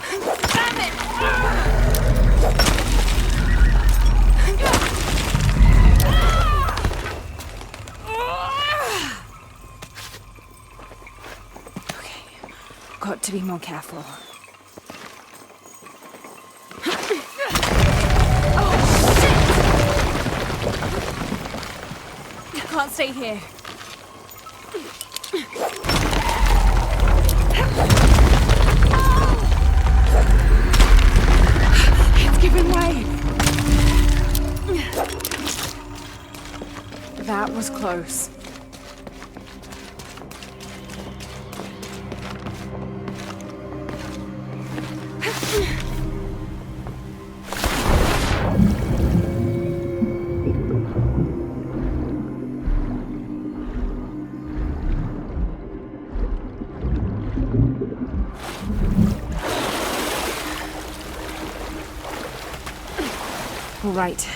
Damn it! Okay, got to be more careful. Can't stay here. It's giving way. That was close. All right.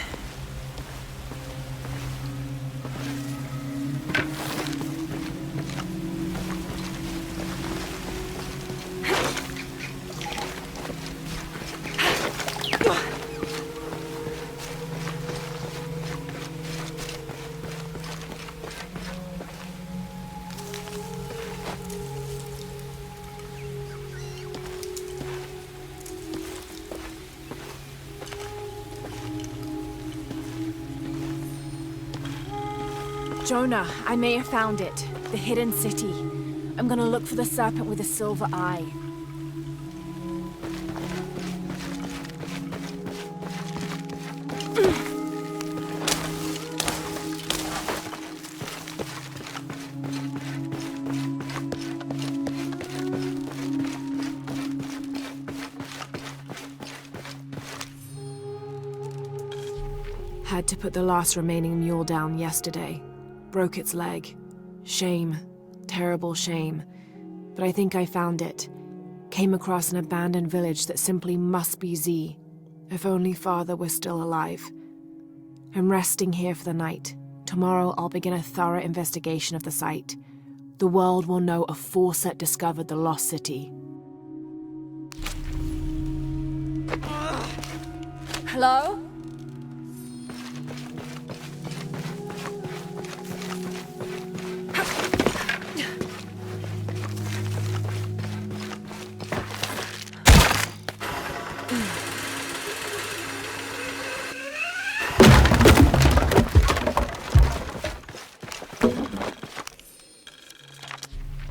Jonah, I may have found it. The hidden city. I'm gonna look for the serpent with a silver eye. Had to put the last remaining mule down yesterday. Broke its leg. Shame. Terrible shame. But I think I found it. Came across an abandoned village that simply must be Z. If only Father were still alive. I'm resting here for the night. Tomorrow I'll begin a thorough investigation of the site. The world will know a forset discovered the lost city. Hello?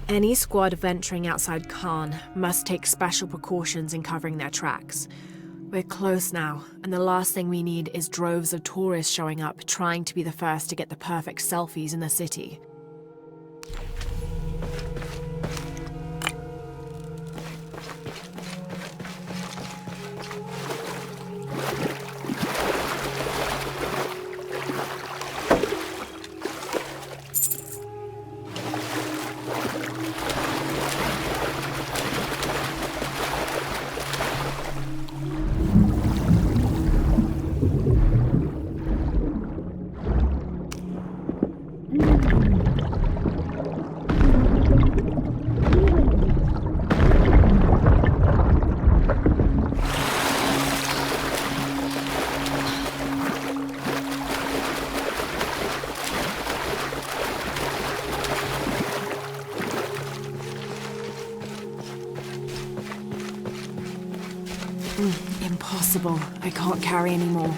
Any squad venturing outside Khan must take special precautions in covering their tracks. We're close now, and the last thing we need is droves of tourists showing up trying to be the first to get the perfect selfies in the city. Impossible. I can't carry anymore.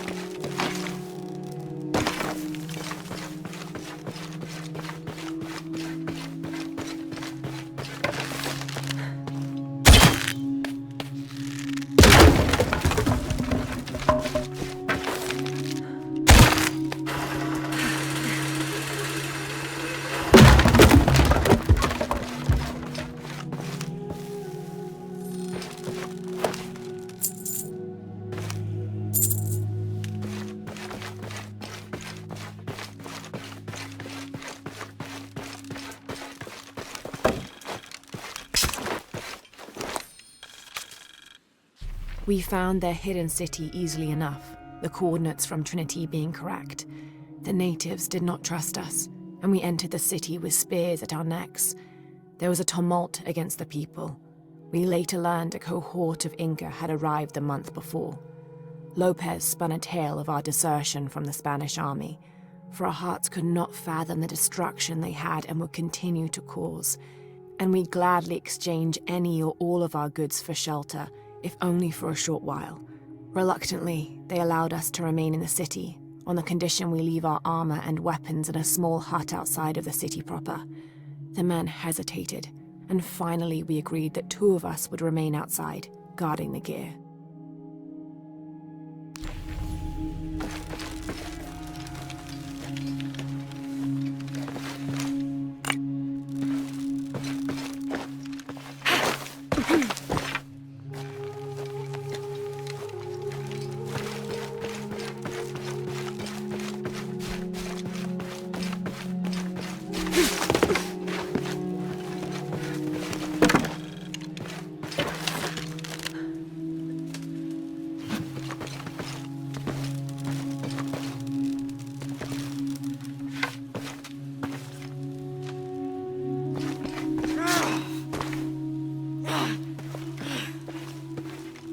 We found their hidden city easily enough, the coordinates from Trinity being correct. The natives did not trust us, and we entered the city with spears at our necks. There was a tumult against the people. We later learned a cohort of Inca had arrived the month before. Lopez spun a tale of our desertion from the Spanish army, for our hearts could not fathom the destruction they had and would continue to cause, and we'd gladly exchange any or all of our goods for shelter, if only for a short while. Reluctantly, they allowed us to remain in the city, on the condition we leave our armor and weapons in a small hut outside of the city proper. The men hesitated, and finally we agreed that 2 of us would remain outside, guarding the gear.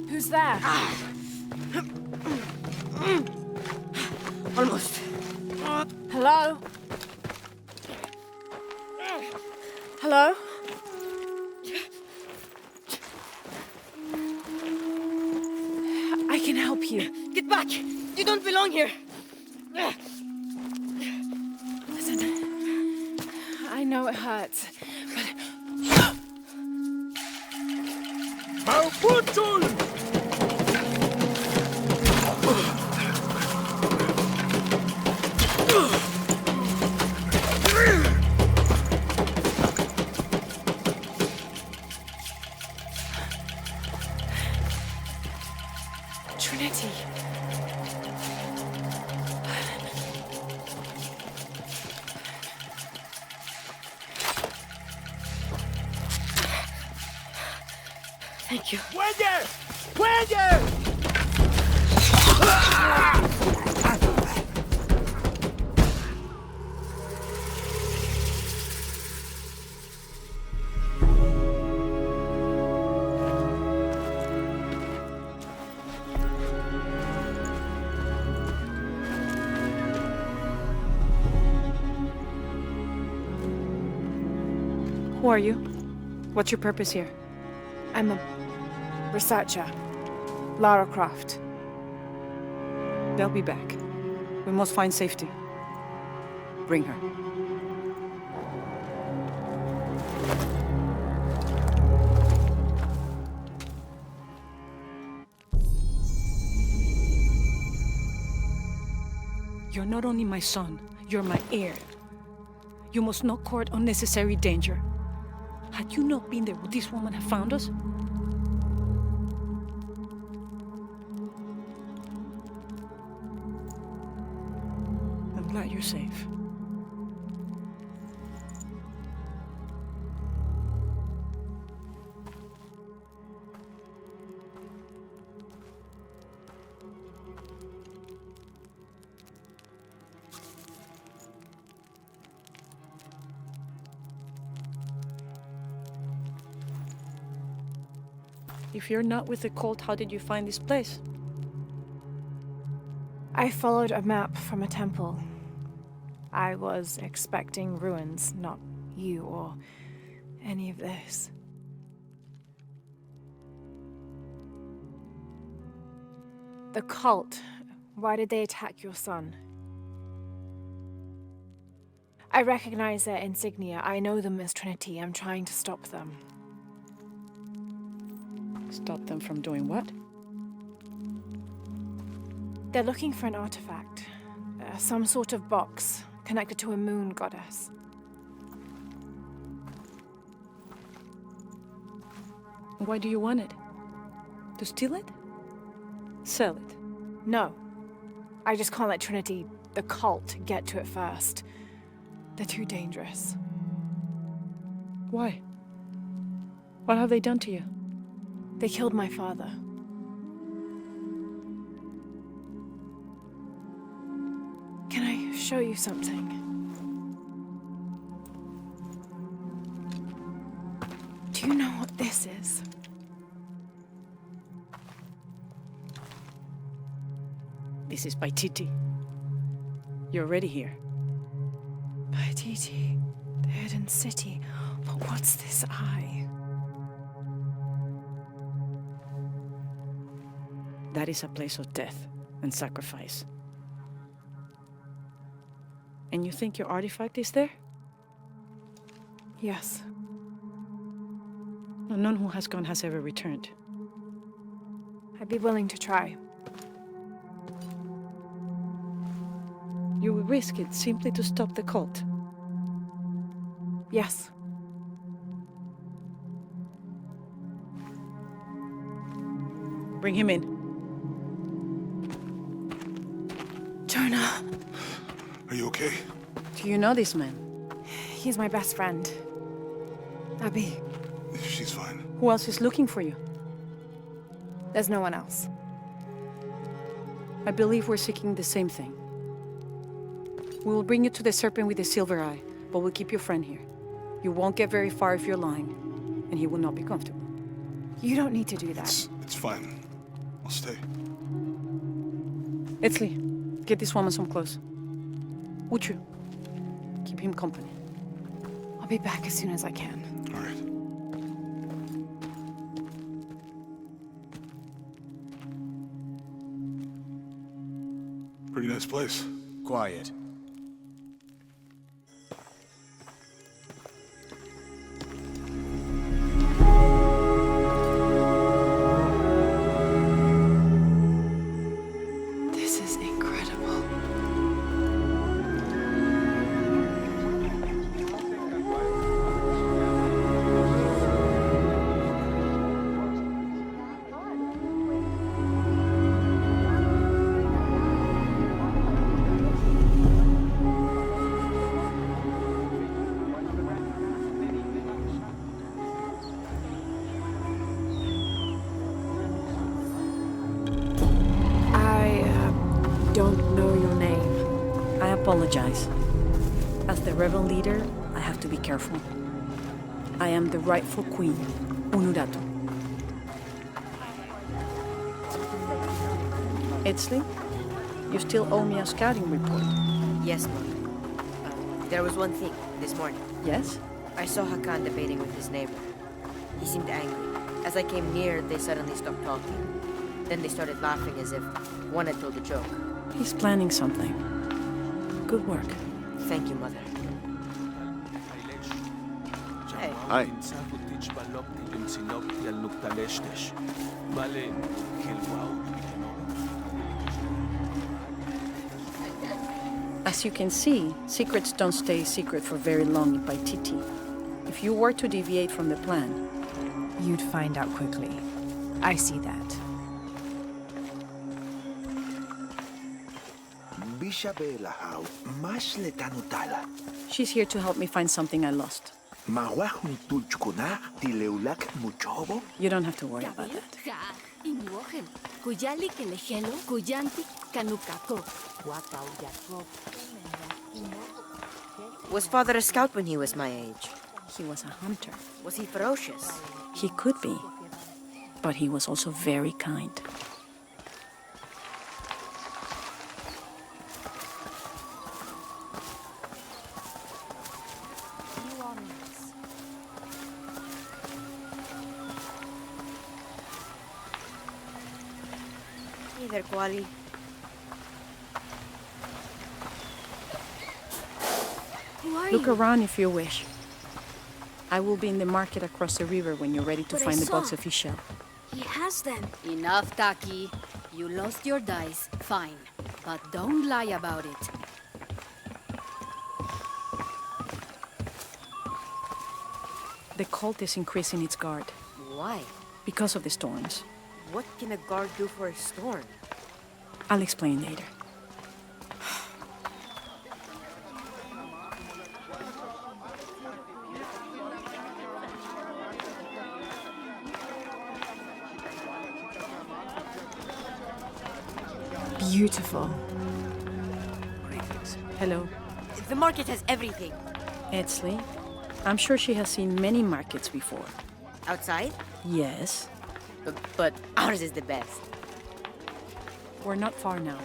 Who's there? Almost. Hello? Hello? I can help you. Get back! You don't belong here! Listen, I know it hurts, but... Trinity. Thank you. ¡Cuelle! ¡Cuelle! Who are you? What's your purpose here? I'm a researcher. Lara Croft. They'll be back. We must find safety. Bring her. You're not only my son, you're my heir. You must not court unnecessary danger. Had you not been there, would this woman have found us? I'm glad you're safe. If you're not with the cult, how did you find this place? I followed a map from a temple. I was expecting ruins, not you or any of this. The cult. Why did they attack your son? I recognize their insignia. I know them as Trinity. I'm trying to stop them. Stop them from doing what? They're looking for an artifact. Some sort of box connected to a moon goddess. Why do you want it? To steal it? Sell it? No. I just can't let Trinity, the cult, get to it first. They're too dangerous. Why? What have they done to you? They killed my father. Can I show you something? Do you know what this is? This is Paititi. You're already here. Paititi, the hidden city. But what's this eye? That is a place of death and sacrifice. And you think your artifact is there? Yes. No, none who has gone has ever returned. I'd be willing to try. You would risk it simply to stop the cult. Yes. Bring him in. Jonah. Are you okay? Do you know this man? He's my best friend. Abby, She's fine. Who else is looking for you? there's no one else. I believe we're seeking the same thing. We will bring you to the serpent with the silver eye, but we'll keep your friend here. You won't get very far if you're lying, and he will not be comfortable. You don't need to do that. It's fine. I'll stay. Etzli, get this woman some clothes. Uchu, keep him company. I'll be back as soon as I can. All right. Pretty nice place. Quiet. This is incredible. Don't know your name. I apologize. As the rebel leader, I have to be careful. I am the rightful queen, Unuratu. Etzli, you still owe me a scouting report. Yes, Mom. There was one thing this morning. Yes? I saw Hakan debating with his neighbor. He seemed angry. As I came near, they suddenly stopped talking. Then they started laughing as if one had told a joke. He's planning something. Good work. Thank you, Mother. Hey. Hi. As you can see, secrets don't stay secret for very long in Paititi. If you were to deviate from the plan, You'd find out quickly. I see that. Bishabelahau, masle tanutala. she's here to help me find something I lost. Mawahun tulchkuna tileulak muchobo. You don't have to worry about that. Was Father a scout when he was my age? He was a hunter. Was he ferocious? He could be, but he was also very kind. Hey there, Kuali. Look around if you wish. I will be in the market across the river when you're ready to find the box of fish. He has them. Enough, Taki. You lost your dice, fine. But don't lie about it. The cult is increasing its guard Why? because of the storms. What can a guard do for a storm? I'll explain later. Beautiful. Hello, The market has everything. Etzli. I'm sure she has seen many markets before. Outside? Yes, But ours is the best. we're not far now.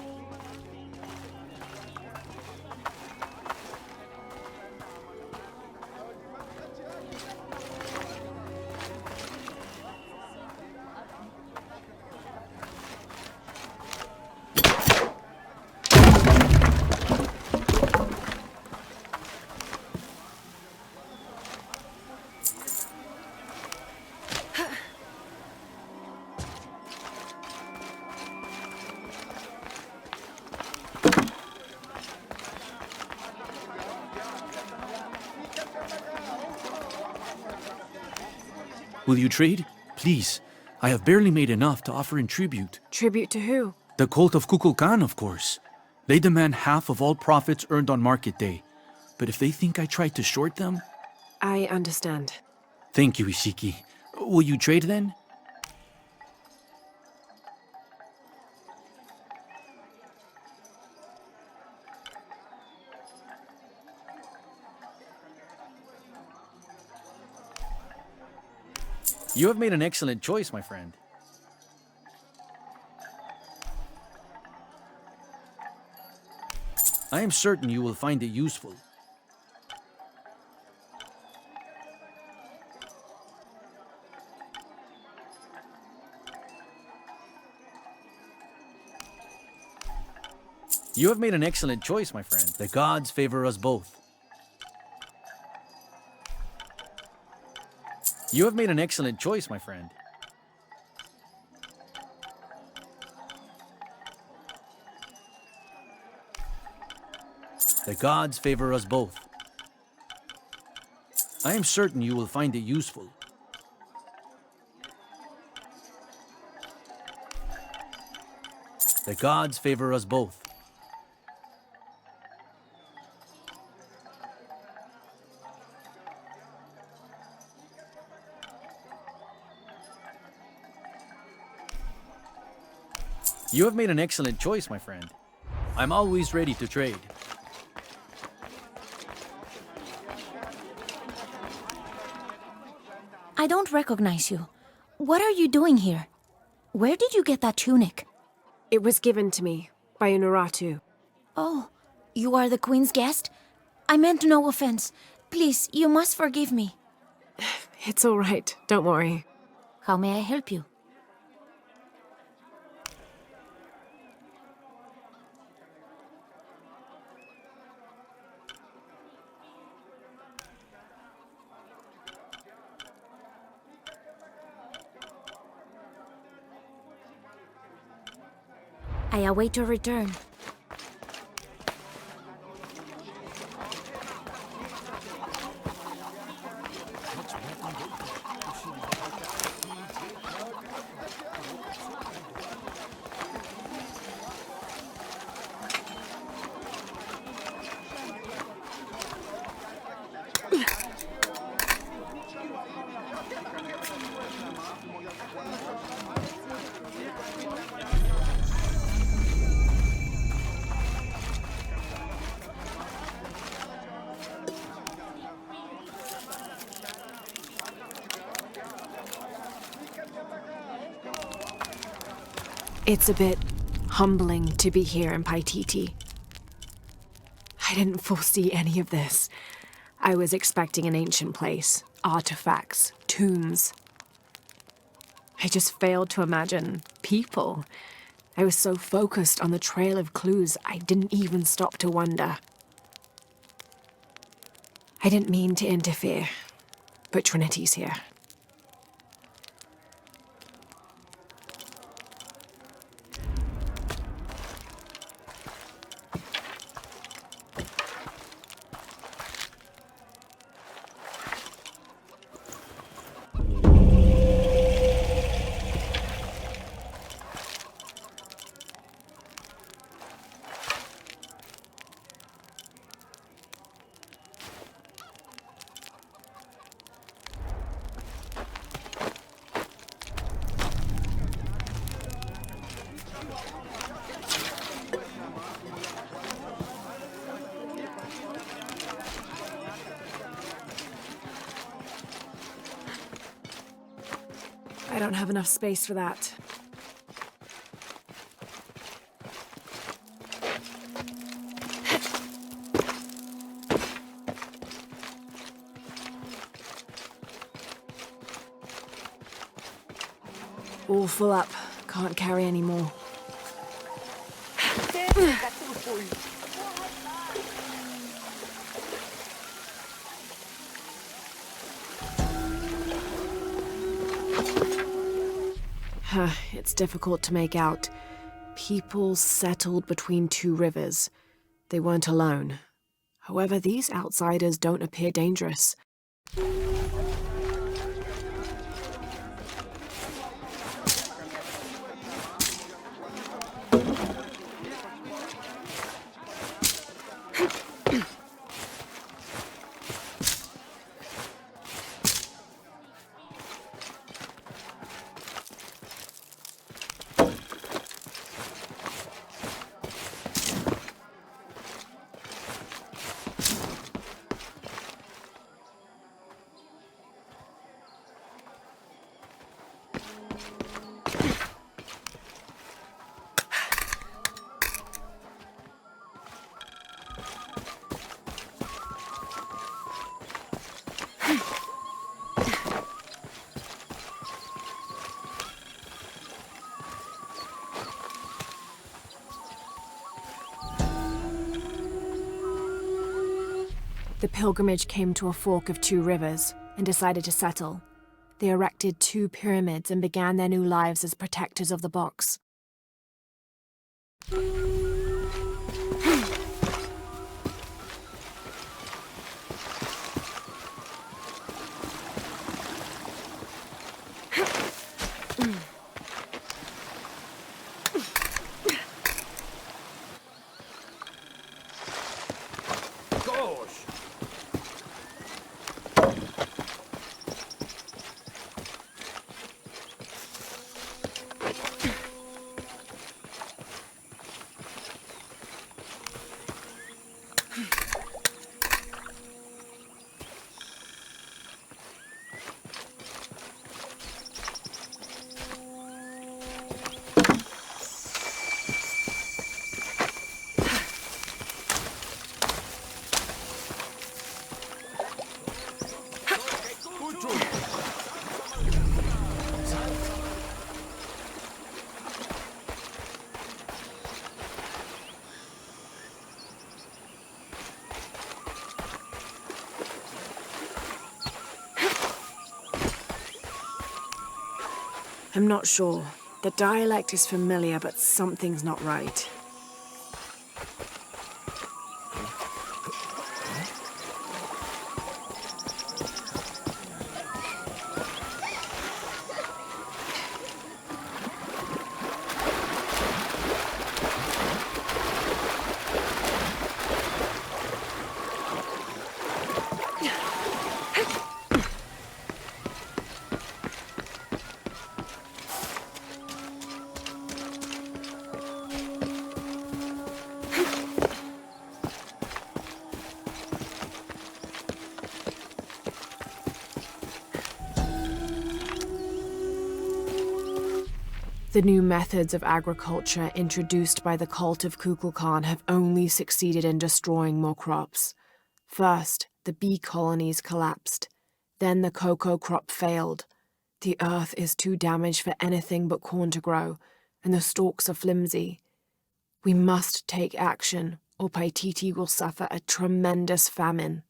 Will you trade? Please. I have barely made enough to offer in tribute. Tribute to who? The cult of Kukulkan, of course. They demand half of all profits earned on market day. But if they think I tried to short them... I understand. Thank you, Ishiki. Will you trade then? You have made an excellent choice, my friend. I am certain you will find it useful. You have made an excellent choice, my friend. The gods favor us both. You have made an excellent choice, my friend. The gods favor us both. I am certain you will find it useful. The gods favor us both. You have made an excellent choice, my friend. I'm always ready to trade. I don't recognize you. What are you doing here? Where did you get that tunic? It was given to me by Unuratu. Oh, you are the Queen's guest? I meant no offense. Please, you must forgive me. It's all right. Don't worry. How may I help you? I await your return. It's a bit humbling to be here in Paititi. I didn't foresee any of this. I was expecting an ancient place, artifacts, tombs. I just failed to imagine people. I was so focused on the trail of clues, I didn't even stop to wonder. I didn't mean to interfere, but Trinity's here. I don't have enough space for that. All full up. Can't carry any more. It's difficult to make out. People settled between two rivers. They weren't alone. However, these outsiders don't appear dangerous. The pilgrimage came to a fork of 2 rivers and decided to settle. They erected 2 pyramids and began their new lives as protectors of the box. I'm not sure. The dialect is familiar, but something's not right. The new methods of agriculture introduced by the cult of Kukulkan have only succeeded in destroying more crops. First, the bee colonies collapsed. Then the cocoa crop failed. The earth is too damaged for anything but corn to grow, and the stalks are flimsy. We must take action, or Paititi will suffer a tremendous famine.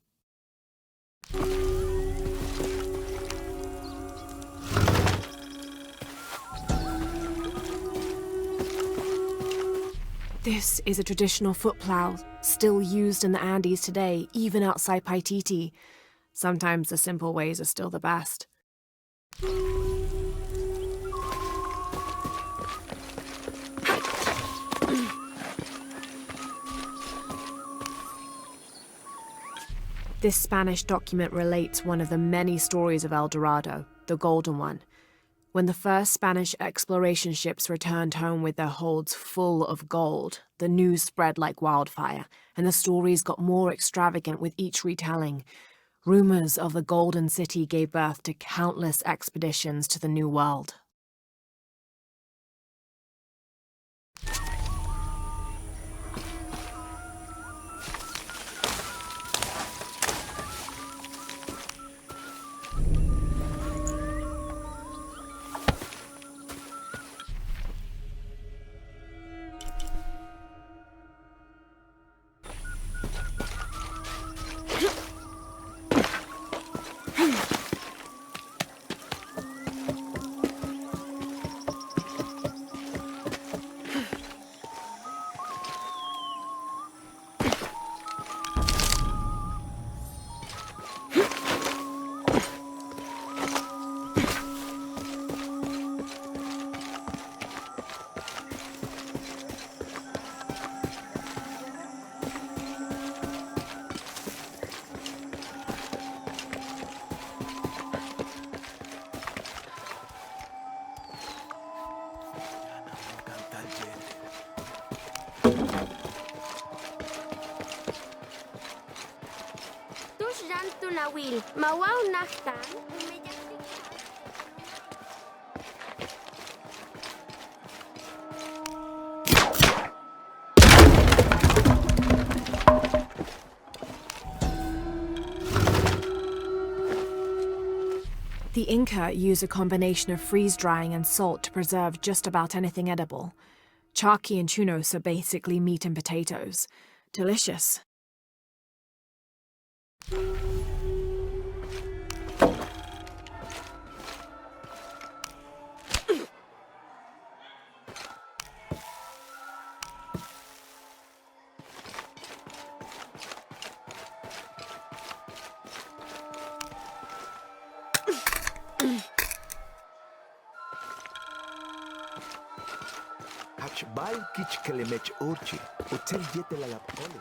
This is a traditional foot plow, still used in the Andes today, even outside Paititi. Sometimes the simple ways are still the best. This Spanish document relates one of the many stories of El Dorado, the Golden One. When the first Spanish exploration ships returned home with their holds full of gold, the news spread like wildfire, and the stories got more extravagant with each retelling. Rumors of the Golden City gave birth to countless expeditions to the New World. The Inca used a combination of freeze-drying and salt to preserve just about anything edible. Charqui and chunos are basically meat and potatoes. Delicious. Hachbal kich kelemech urchi. Utel yete la lapole.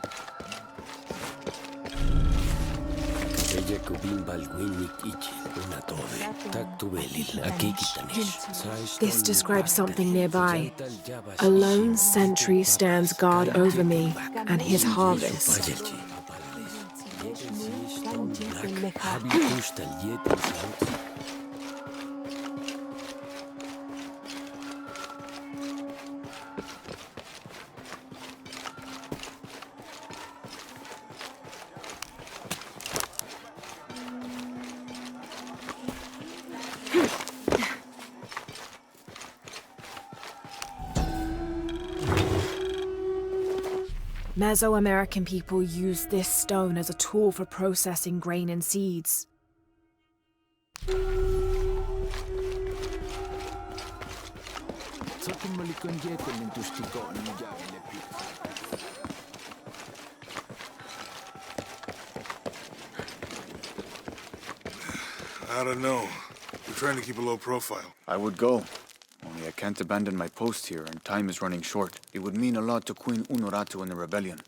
Ella kubin balwinik ichi una tove. Tak tubelil akikitanesh. This describes something nearby. A lone sentry stands guard over me and his harvest. Mesoamerican people used this stone as a tool for processing grain and seeds. I don't know. We're trying to keep a low profile. I would go. Only I can't abandon my post here, and time is running short. It would mean a lot to Queen Unuratu and the rebellion.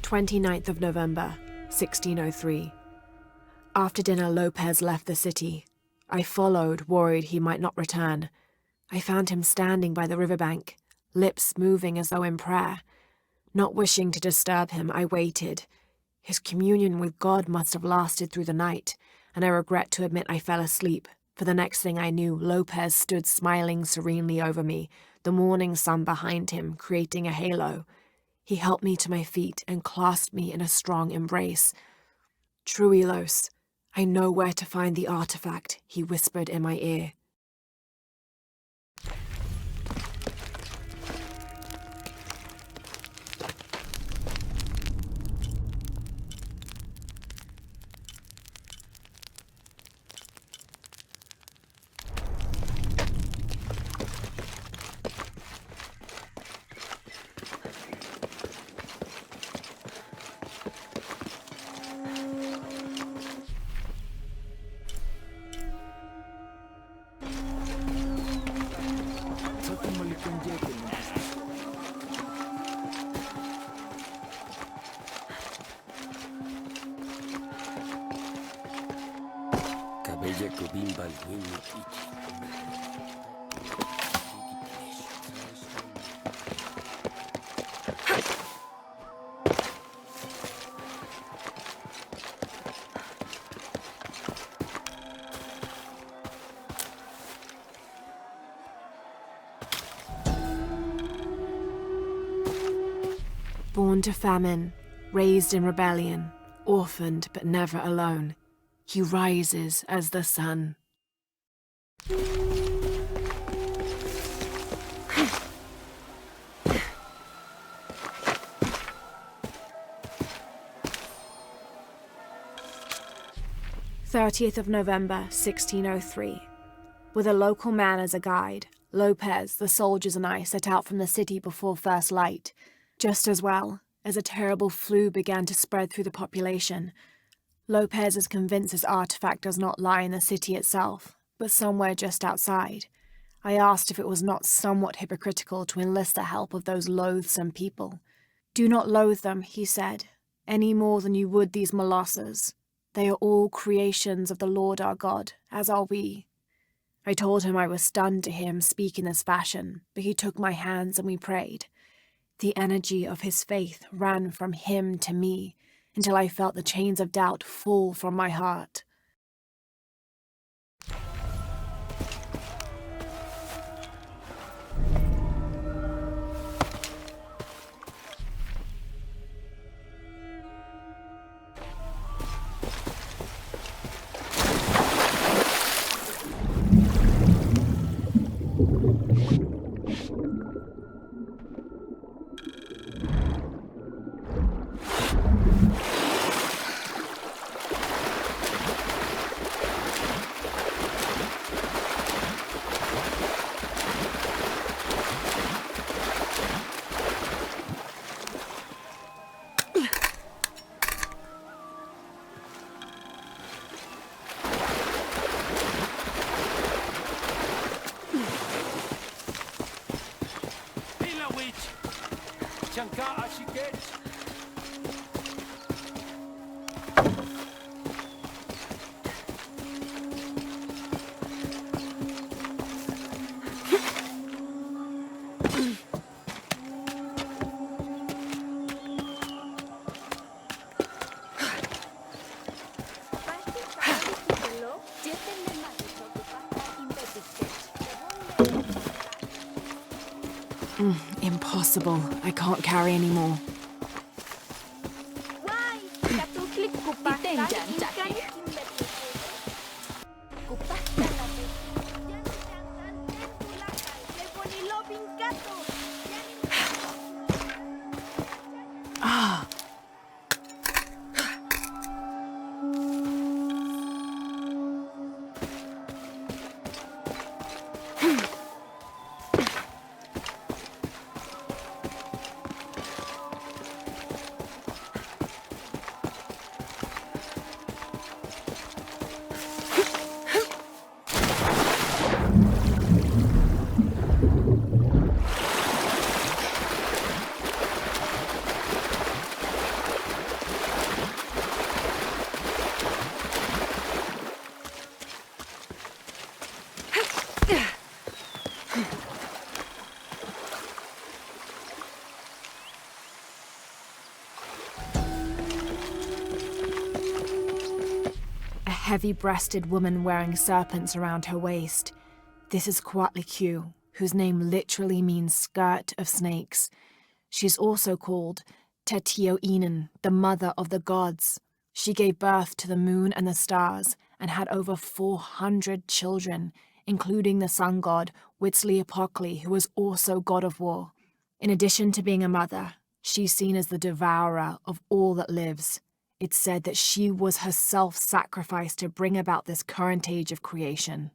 "29th of November, 1603. After dinner, Lopez left the city. I followed, worried he might not return. I found him standing by the riverbank, lips moving as though in prayer. Not wishing to disturb him, I waited. His communion with God must have lasted through the night, and I regret to admit I fell asleep, for the next thing I knew, Lopez stood smiling serenely over me, the morning sun behind him, creating a halo. He helped me to my feet and clasped me in a strong embrace. "Truilos, I know where to find the artifact," he whispered in my ear. Born to famine, raised in rebellion, orphaned but never alone, he rises as the sun. "30th of November, 1603. With a local man as a guide, Lopez, the soldiers and I set out from the city before first light. Just as well, as a terrible flu began to spread through the population. Lopez is convinced this artifact does not lie in the city itself, but somewhere just outside. I asked if it was not somewhat hypocritical to enlist the help of those loathsome people. "Do not loathe them," he said, "any more than you would these molosses. They are all creations of the Lord our God, as are we." I told him I was stunned to hear him speak in this fashion, but he took my hands and we prayed. The energy of his faith ran from him to me until I felt the chains of doubt fall from my heart. Impossible. I can't carry anymore. Heavy-breasted woman wearing serpents around her waist. This is Coatlicue, whose name literally means skirt of snakes. She's also called Tetioinen, the mother of the gods. She gave birth to the moon and the stars and had over 400 children, including the sun god Huitzilopochtli, who was also god of war. In addition to being a mother, she's seen as the devourer of all that lives. It's said that she was herself sacrificed to bring about this current age of creation.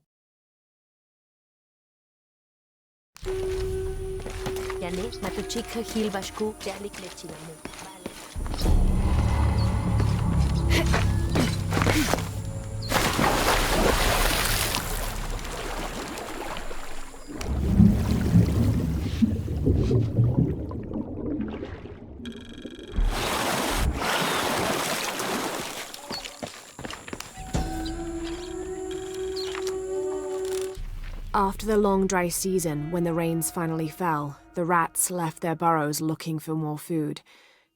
After the long dry season, when the rains finally fell, the rats left their burrows looking for more food.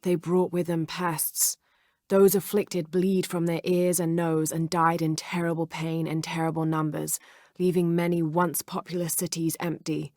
They brought with them pests. Those afflicted bleed from their ears and nose and died in terrible pain and terrible numbers, leaving many once populous cities empty.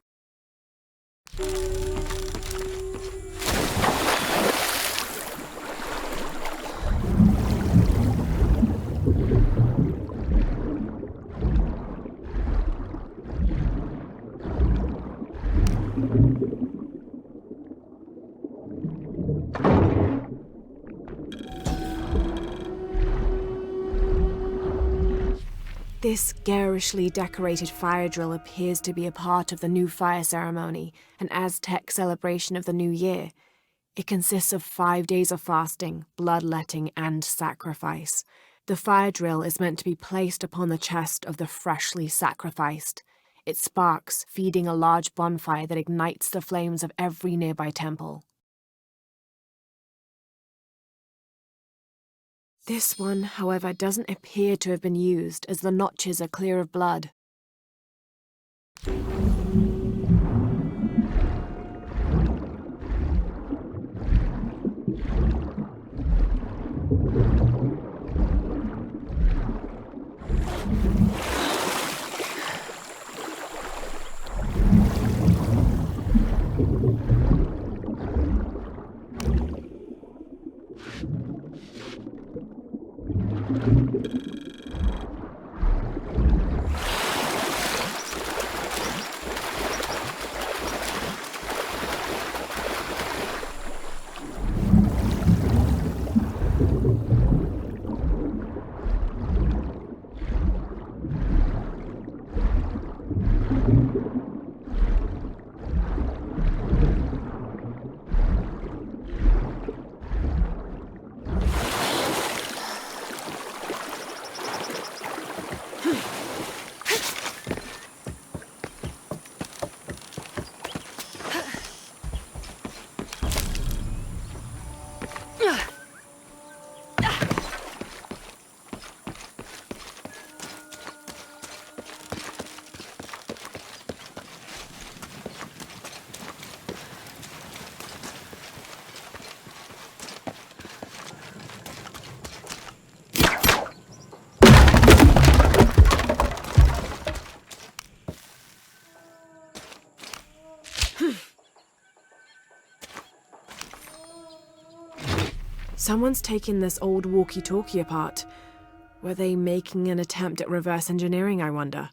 This garishly decorated fire drill appears to be a part of the new fire ceremony, an Aztec celebration of the new year. It consists of 5 days of fasting, bloodletting, and sacrifice. The fire drill is meant to be placed upon the chest of the freshly sacrificed. It sparks, feeding a large bonfire that ignites the flames of every nearby temple. This one, however, doesn't appear to have been used, as the notches are clear of blood. Someone's taken this old walkie-talkie apart. Were they making an attempt at reverse engineering, I wonder?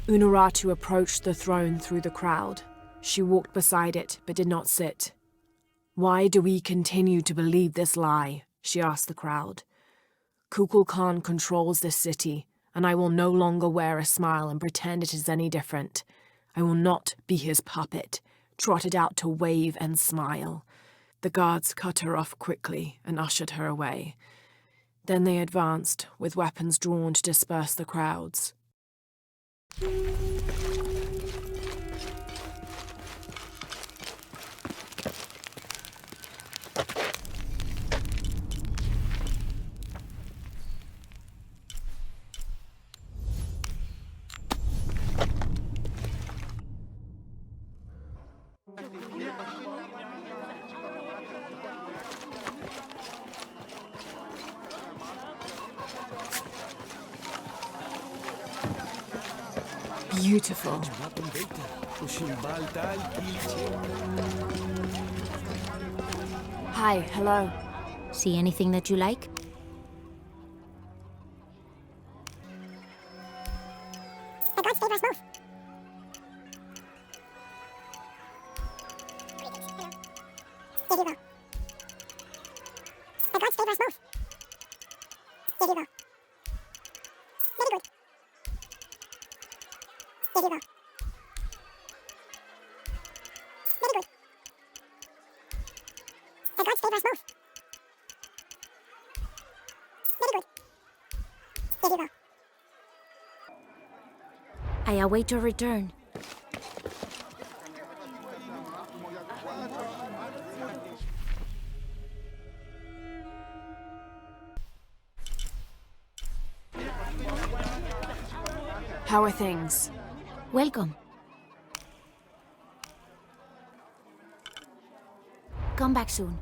Unuratu approached the throne through the crowd. She walked beside it, but did not sit. "Why do we continue to believe this lie?" she asked the crowd. "Kukulkan controls this city, and I will no longer wear a smile and pretend it is any different. I will not be his puppet, trotted out to wave and smile." The guards cut her off quickly and ushered her away. Then they advanced, with weapons drawn to disperse the crowds. Beautiful. Hi, hello. See anything that you like? I await your return. How are things? Welcome. Come back soon.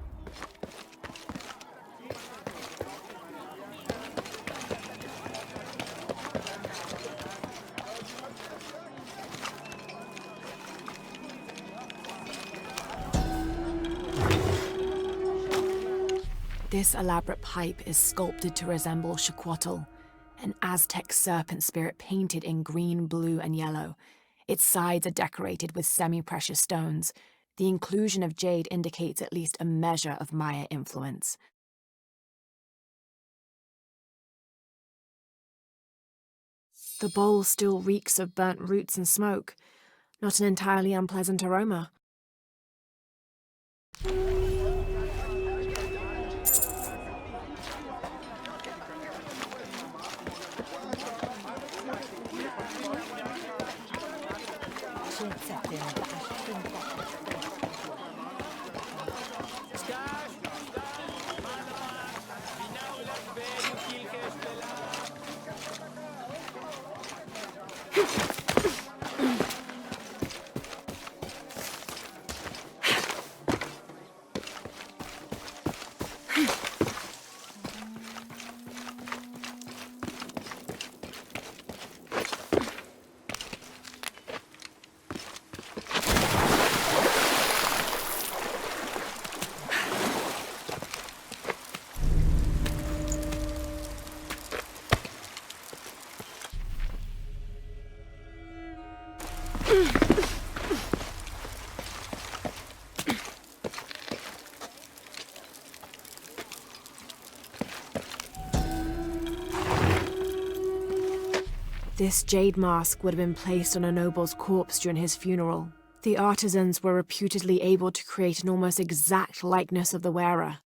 This elaborate pipe is sculpted to resemble Xicoatl, an Aztec serpent spirit painted in green, blue, and yellow. Its sides are decorated with semi-precious stones. The inclusion of jade indicates at least a measure of Maya influence. The bowl still reeks of burnt roots and smoke. Not an entirely unpleasant aroma. This jade mask would have been placed on a noble's corpse during his funeral. The artisans were reputedly able to create an almost exact likeness of the wearer.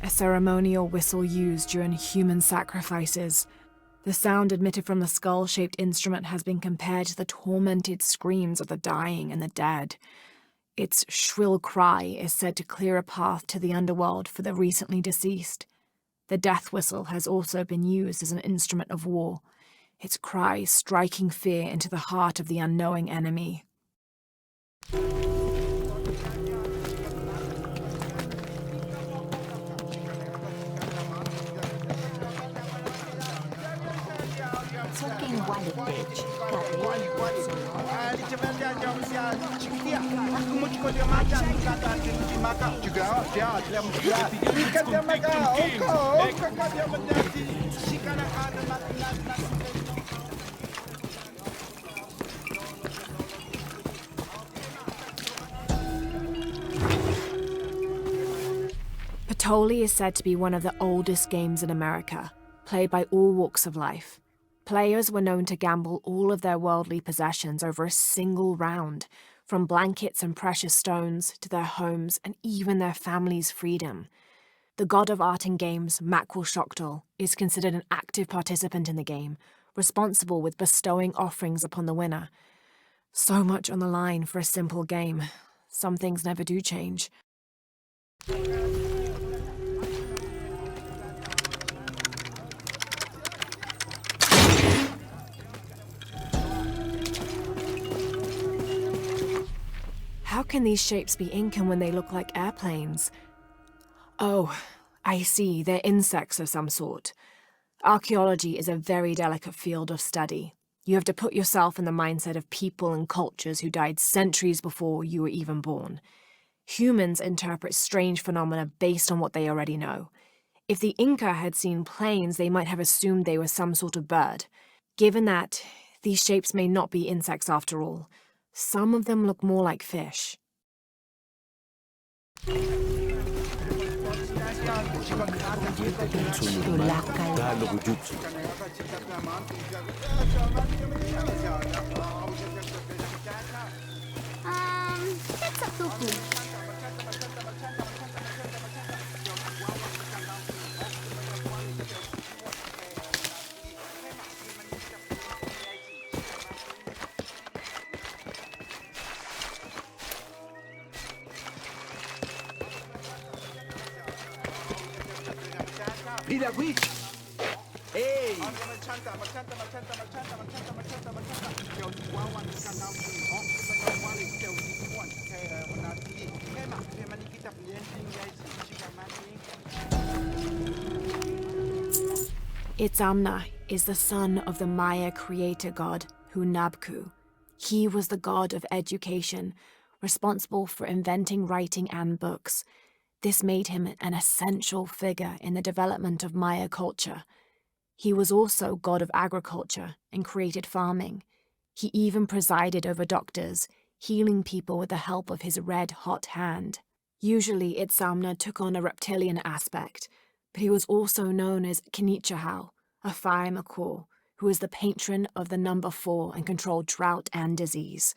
A ceremonial whistle used during human sacrifices. The sound emitted from the skull-shaped instrument has been compared to the tormented screams of the dying and the dead. Its shrill cry is said to clear a path to the underworld for the recently deceased. The death whistle has also been used as an instrument of war, its cry striking fear into the heart of the unknowing enemy. Paititi is said to be one of the oldest games in America, played by all walks of life. Players were known to gamble all of their worldly possessions over a single round, from blankets and precious stones to their homes and even their families' freedom. The god of art and games, Makwil, is considered an active participant in the game, responsible with bestowing offerings upon the winner. So much on the line for a simple game. Some things never do change. How can these shapes be Incan when they look like airplanes? Oh, I see, they're insects of some sort. Archaeology is a very delicate field of study. You have to put yourself in the mindset of people and cultures who died centuries before you were even born. Humans interpret strange phenomena based on what they already know. If the Inca had seen planes, they might have assumed they were some sort of bird. Given that, these shapes may not be insects after all. Some of them look more like fish. Mira, witch! Hey! Itzamna is the son of the Maya creator god Hunabku. He was the god of education, responsible for inventing writing and books. This made him an essential figure in the development of Maya culture. He was also god of agriculture and created farming. He even presided over doctors, healing people with the help of his red-hot hand. Usually Itzamna took on a reptilian aspect, but he was also known as Kinichahau, a fire macaw, who was the patron of the number 4 and controlled drought and disease.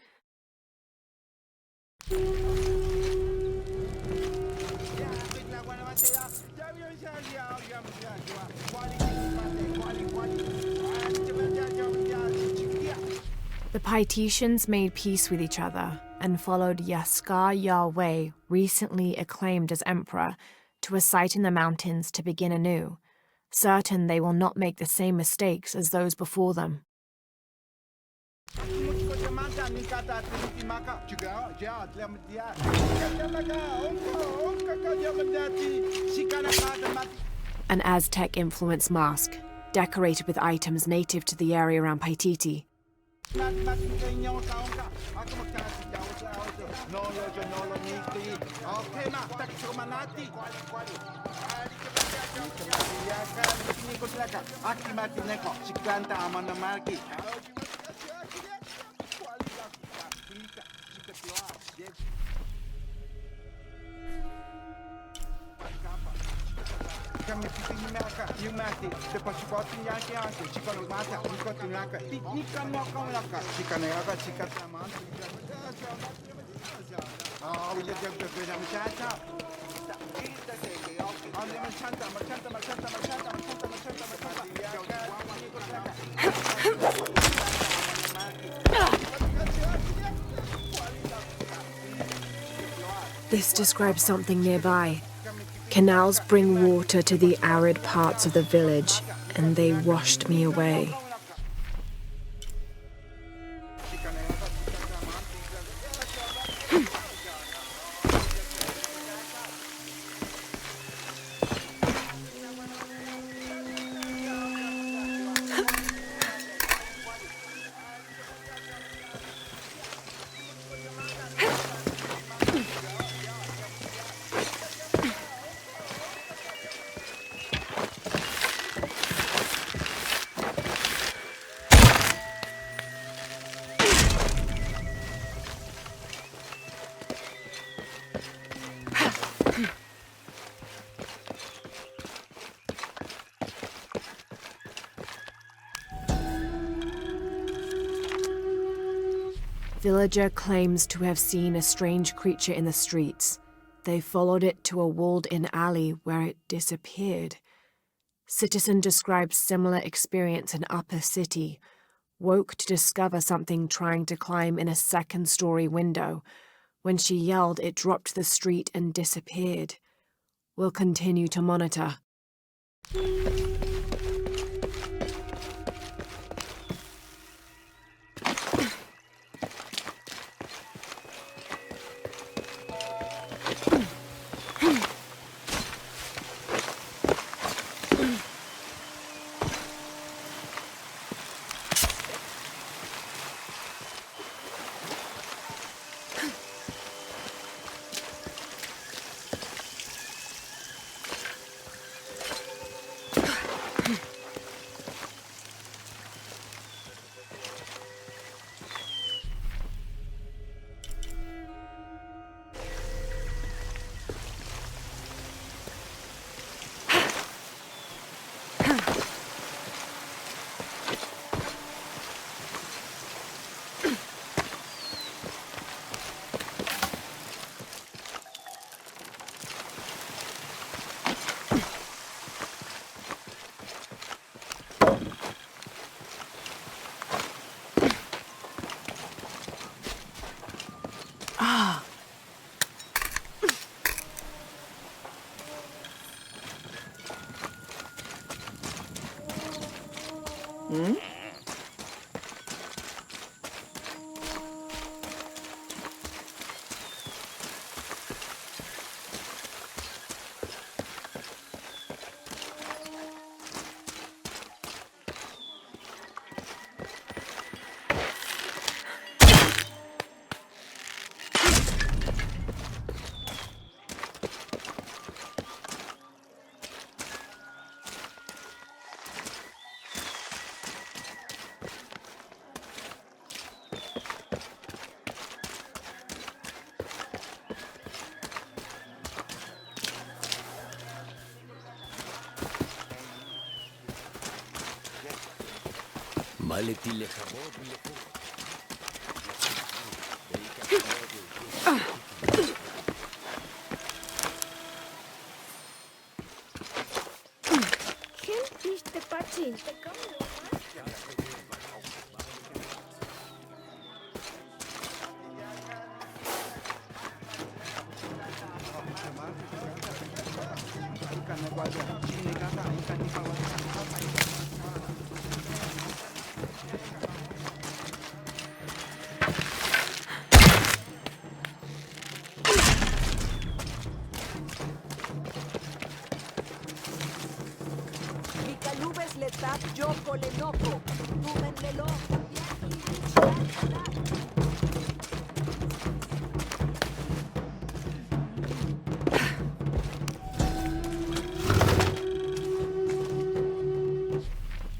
The Paititians made peace with each other and followed Yaskar Yahweh, recently acclaimed as emperor, to a site in the mountains to begin anew, certain they will not make the same mistakes as those before them. An Aztec-influenced mask, decorated with items native to the area around Paititi. This describes something nearby. Canals bring water to the arid parts of the village, and they washed me away. Villager claims to have seen a strange creature in the streets. They followed it to a walled-in alley where it disappeared. Citizen described similar experience in Upper City. Woke to discover something trying to climb in a second-story window. When she yelled, it dropped to the street and disappeared. We'll continue to monitor.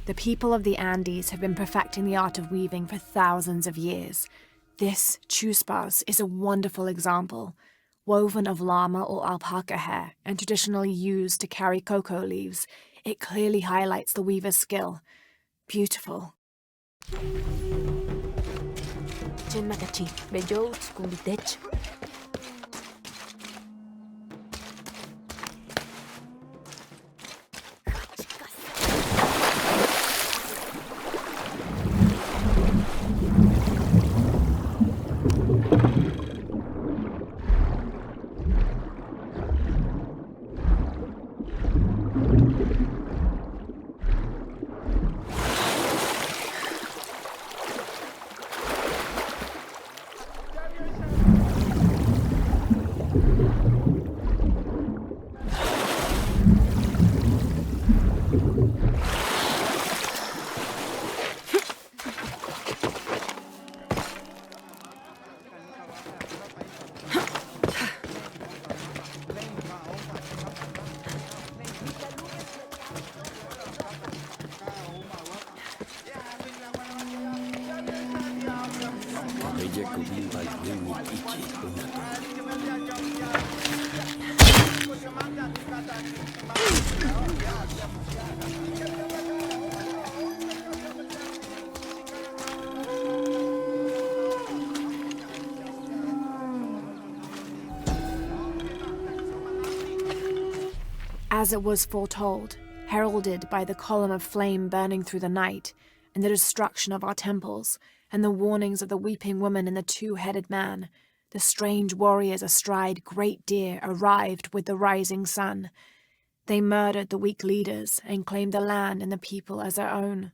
The people of the Andes have been perfecting the art of weaving for thousands of years. This chuspas is a wonderful example. Woven of llama or alpaca hair and traditionally used to carry cocoa leaves, it clearly highlights the weaver's skill. Beautiful. Ella cubimba al Winnik Ichi, una torre. As it was foretold, heralded by the column of flame burning through the night, and the destruction of our temples, and the warnings of the weeping woman and the two-headed man, the strange warriors astride great deer arrived with the rising sun. They murdered the weak leaders and claimed the land and the people as their own.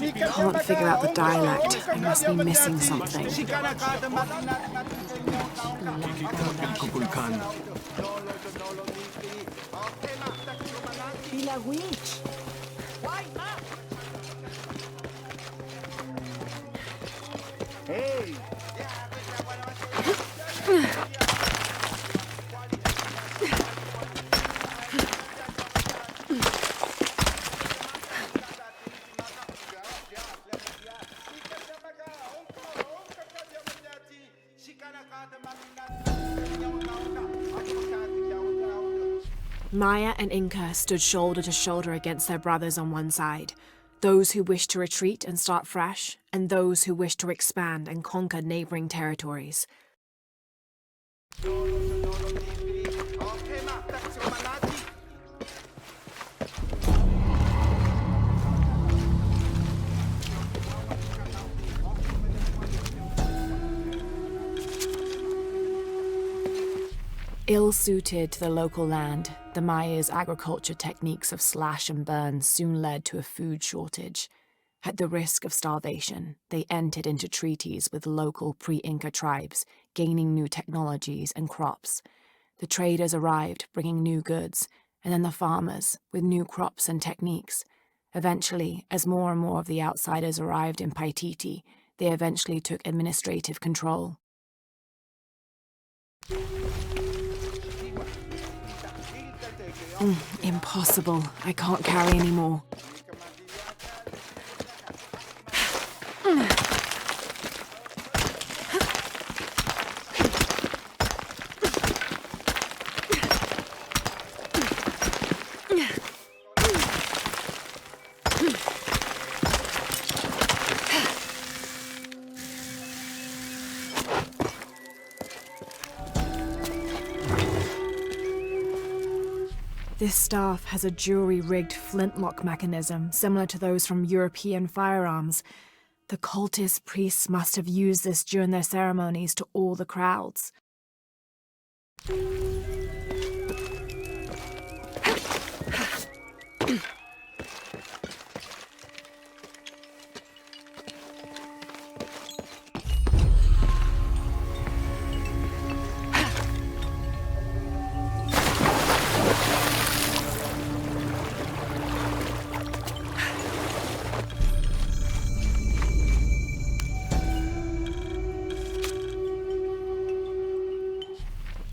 I can't figure out the dialect. I must be missing something. Hey! Maya and Inca stood shoulder to shoulder against their brothers on one side, those who wished to retreat and start fresh, and those who wished to expand and conquer neighboring territories. Ill-suited to the local land, the Maya's agriculture techniques of slash and burn soon led to a food shortage. At the risk of starvation, they entered into treaties with local pre-Inca tribes, gaining new technologies and crops. The traders arrived, bringing new goods, and then the farmers, with new crops and techniques. Eventually, as more and more of the outsiders arrived in Paititi, they eventually took administrative control. Impossible. I can't carry anymore. This staff has a jury-rigged flintlock mechanism similar to those from European firearms. The cultist priests must have used this during their ceremonies to awe the crowds.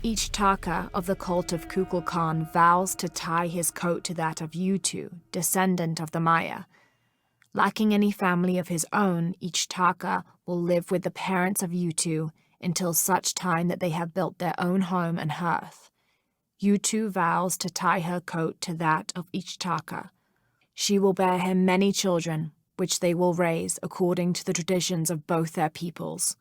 Each Taka of the cult of Kukulkan vows to tie his coat to that of Yutu, descendant of the Maya. Lacking any family of his own, each Taka will live with the parents of Yutu until such time that they have built their own home and hearth. Yutu vows to tie her coat to that of each Taka. She will bear him many children, which they will raise according to the traditions of both their peoples.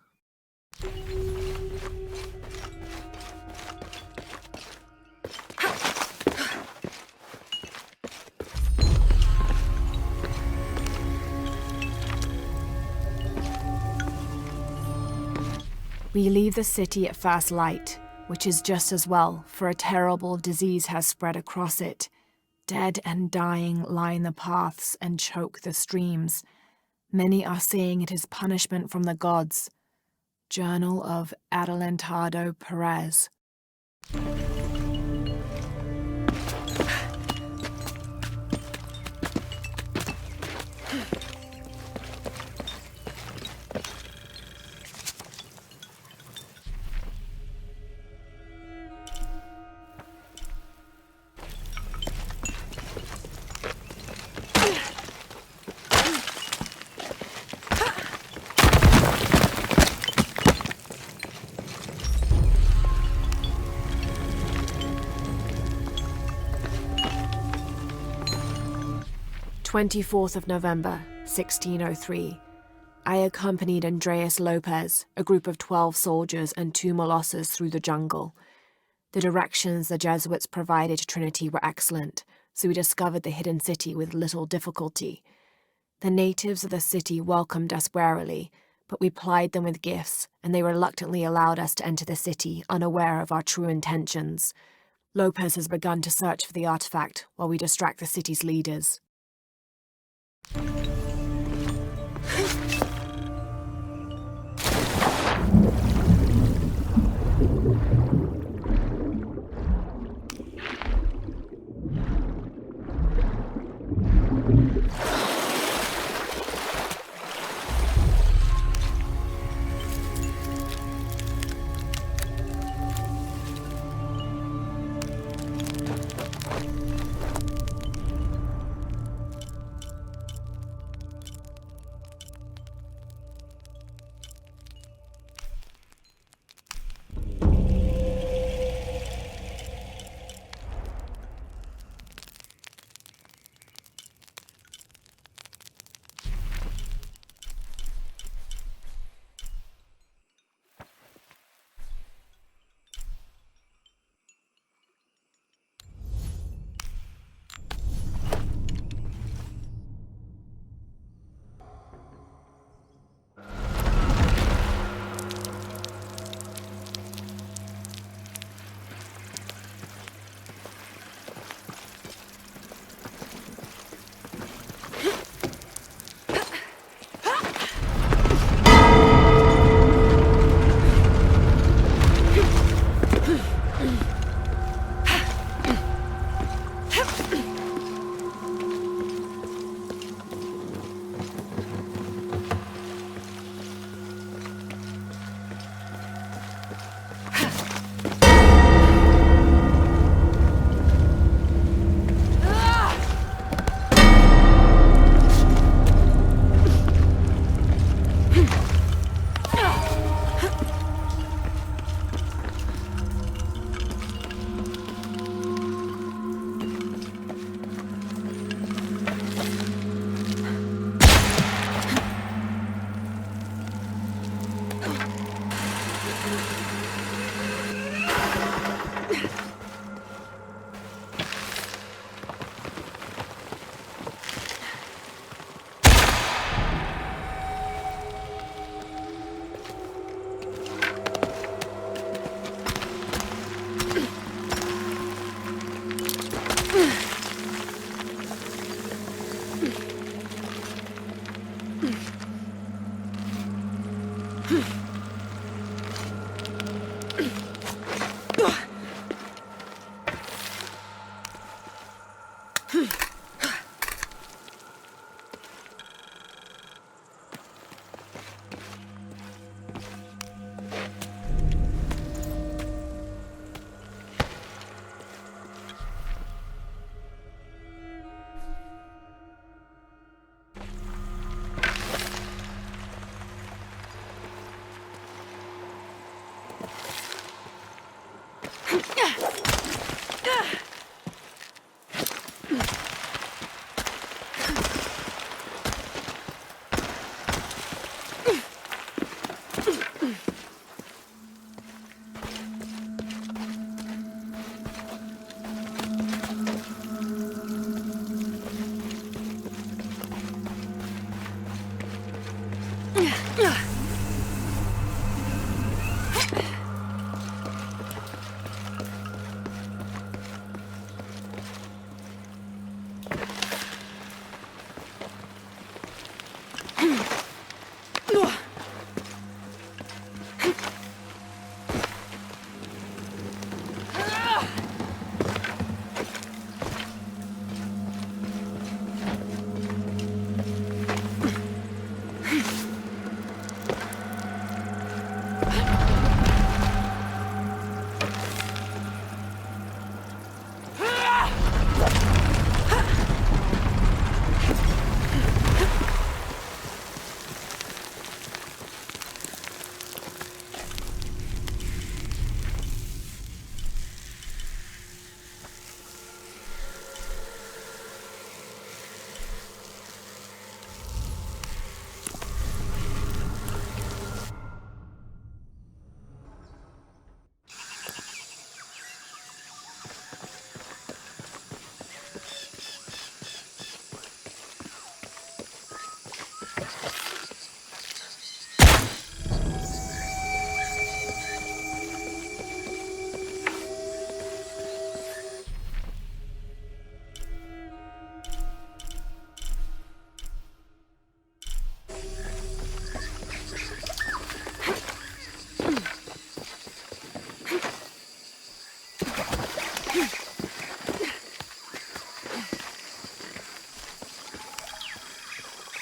We leave the city at first light, which is just as well, for a terrible disease has spread across it. Dead and dying line the paths and choke the streams. Many are saying it is punishment from the gods. Journal of Adelantado Perez. November 1603. I accompanied Andreas Lopez, a group of 12 soldiers and 2 Molossas through the jungle. The directions the Jesuits provided to Trinity were excellent, so we discovered the hidden city with little difficulty. The natives of the city welcomed us warily, but we plied them with gifts, and they reluctantly allowed us to enter the city, unaware of our true intentions. Lopez has begun to search for the artifact while we distract the city's leaders.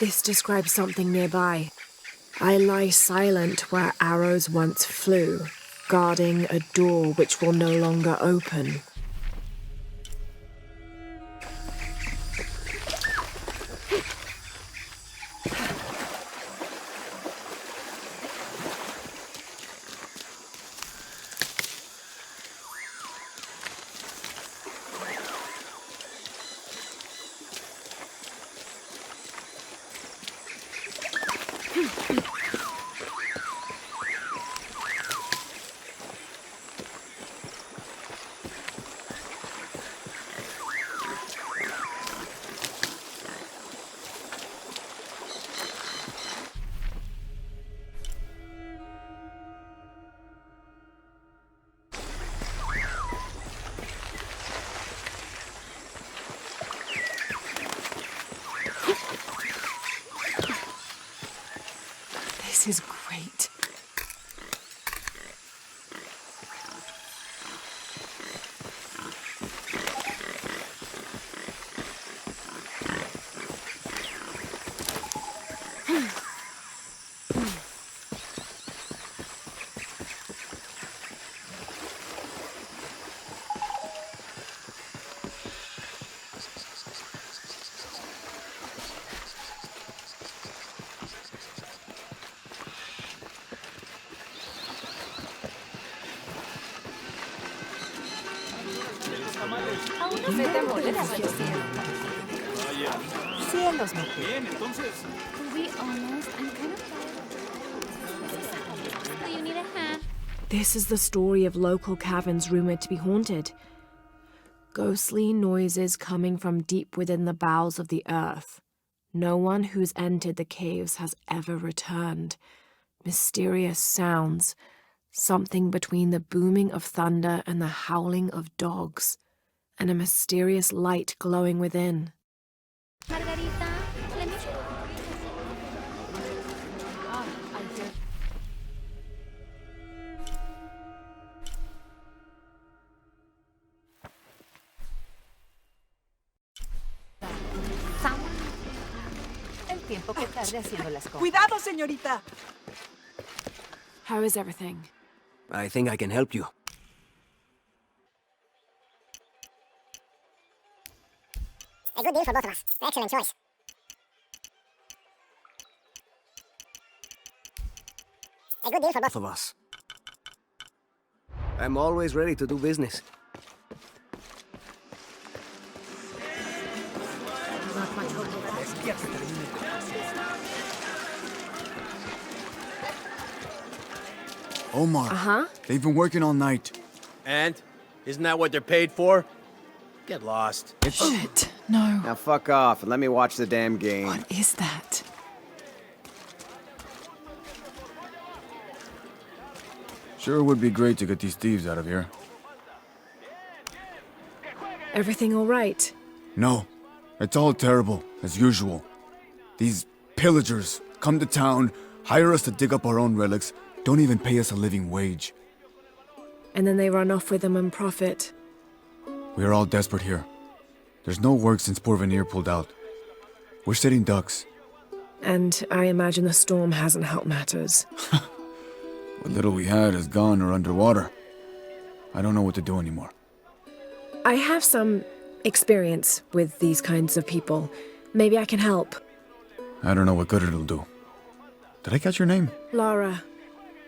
This describes something nearby. I lie silent where arrows once flew, guarding a door which will no longer open. This is great. Cielos, mujer. Bien, entonces. To be honest, I'm kind of tired. Do you need a hand? This is the story of local caverns rumored to be haunted. Ghostly noises coming from deep within the bowels of the earth. No one who's entered the caves has ever returned. Mysterious sounds, something between the booming of thunder and the howling of dogs, and a mysterious light glowing within. Margarita, let me... Cuidado, señorita. How is everything? I think I can help you. A good deal for both of us. Excellent choice. A good deal for both of us. I'm always ready to do business. Omar. Uh-huh. They've been working all night. And? Isn't that what they're paid for? Get lost. Shit, no. Now fuck off and let me watch the damn game. What is that? Sure would be great to get these thieves out of here. Everything all right? No. It's all terrible, as usual. These pillagers come to town, hire us to dig up our own relics, don't even pay us a living wage. And then they run off with them and profit. We are all desperate here. There's no work since Porvenir pulled out. We're sitting ducks. And I imagine the storm hasn't helped matters. What little we had is gone or underwater. I don't know what to do anymore. I have some experience with these kinds of people. Maybe I can help. I don't know what good it'll do. Did I catch your name? Lara.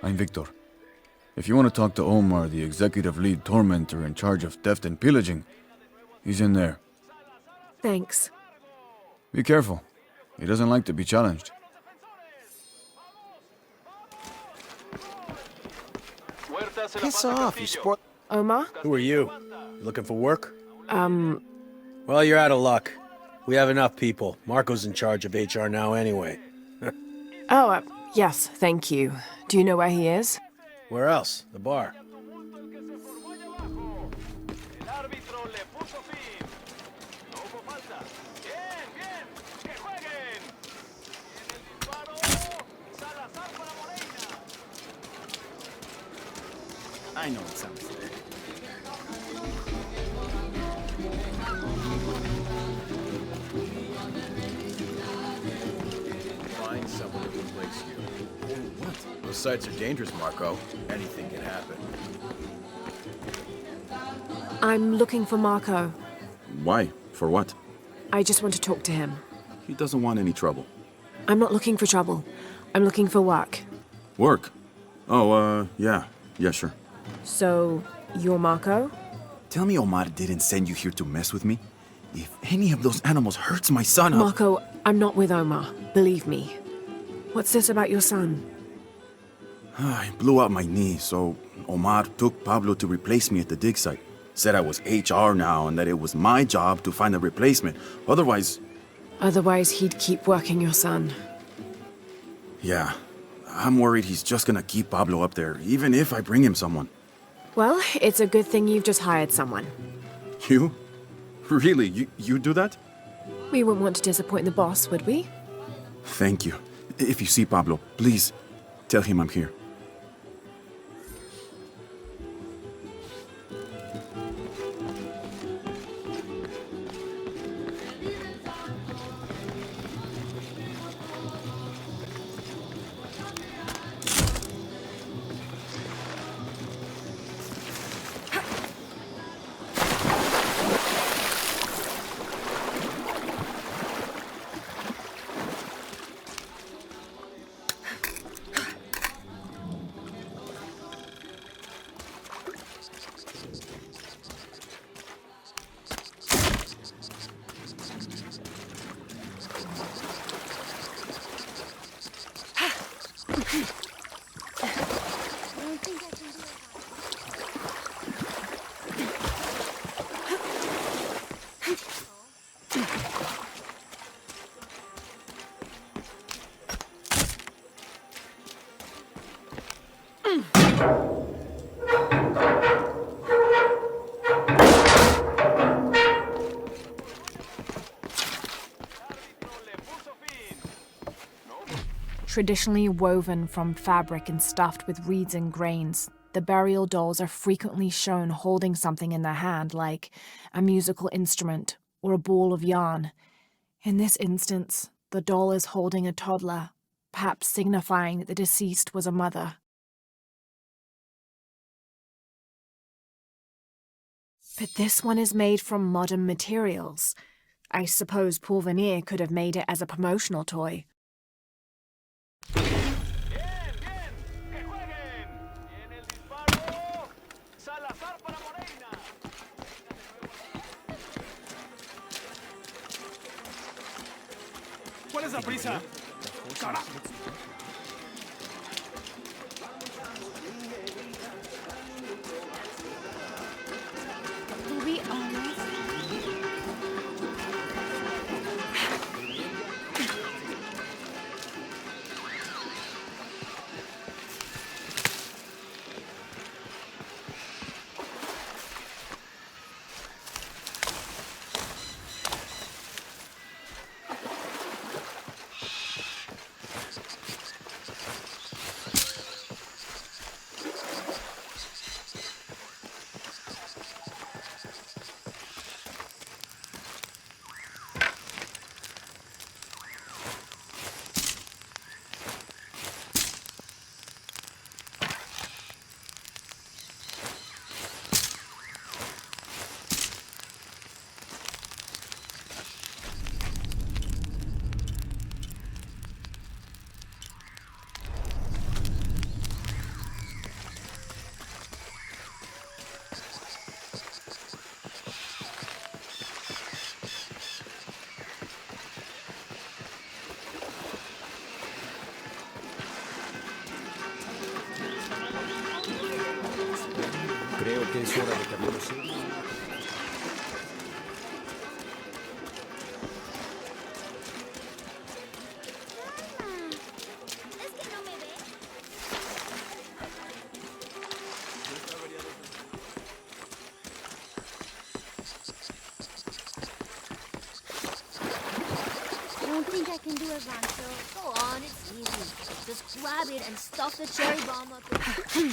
I'm Victor. If you want to talk to Omar, the executive lead tormentor in charge of theft and pillaging, he's in there. Thanks. Be careful. He doesn't like to be challenged. Piss off, you sport. Omar? Who are you? You looking for work? Well, you're out of luck. We have enough people. Marco's in charge of HR now anyway. Oh, yes, thank you. Do you know where he is? Where else? The bar. I know it sounds silly. Find someone to replace you. What? Those sites are dangerous, Marco. Anything can happen. I'm looking for Marco. Why? For what? I just want to talk to him. He doesn't want any trouble. I'm not looking for trouble. I'm looking for work. Work? Oh, yeah. Yeah, sure. So, you're Marco? Tell me Omar didn't send you here to mess with me? If any of those animals hurts my son, Marco, I'm not with Omar. Believe me. What's this about your son? I blew out my knee, so Omar took Pablo to replace me at the dig site. Said I was HR now and that it was my job to find a replacement. Otherwise, he'd keep working your son. Yeah. I'm worried he's just gonna keep Pablo up there, even if I bring him someone. Well, it's a good thing you've just hired someone. You? Really? You do that? We wouldn't want to disappoint the boss, would we? Thank you. If you see Pablo, please tell him I'm here. Traditionally woven from fabric and stuffed with reeds and grains, the burial dolls are frequently shown holding something in their hand, like a musical instrument or a ball of yarn. In this instance, The doll is holding a toddler, perhaps signifying that the deceased was a mother. But this one is made from modern materials. I suppose Pourvenir could have made it as a promotional toy. ¿Cuál es la prisa? ¡Carajo! To be honest, Creo que es hora de que hablemos serio. I don't think I can do it, Rancho. Go on, it's easy. Just grab it and stuff the cherry bomb up in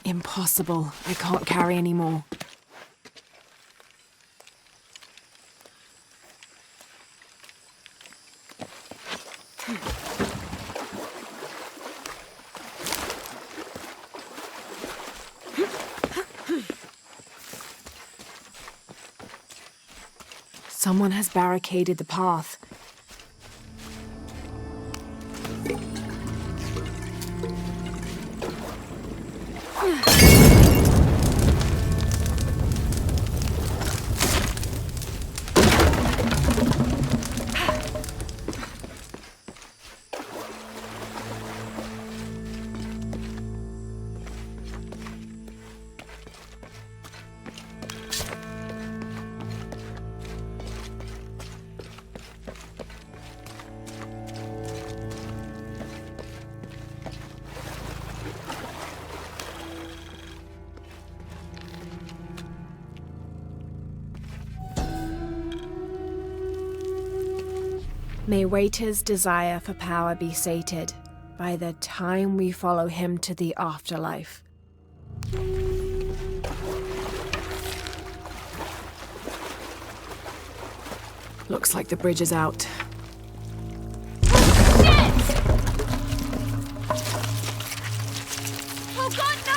Impossible. I can't carry any more. Someone has barricaded the path. May Waiter's desire for power be sated by the time we follow him to the afterlife. Looks like the bridge is out. Oh God, no!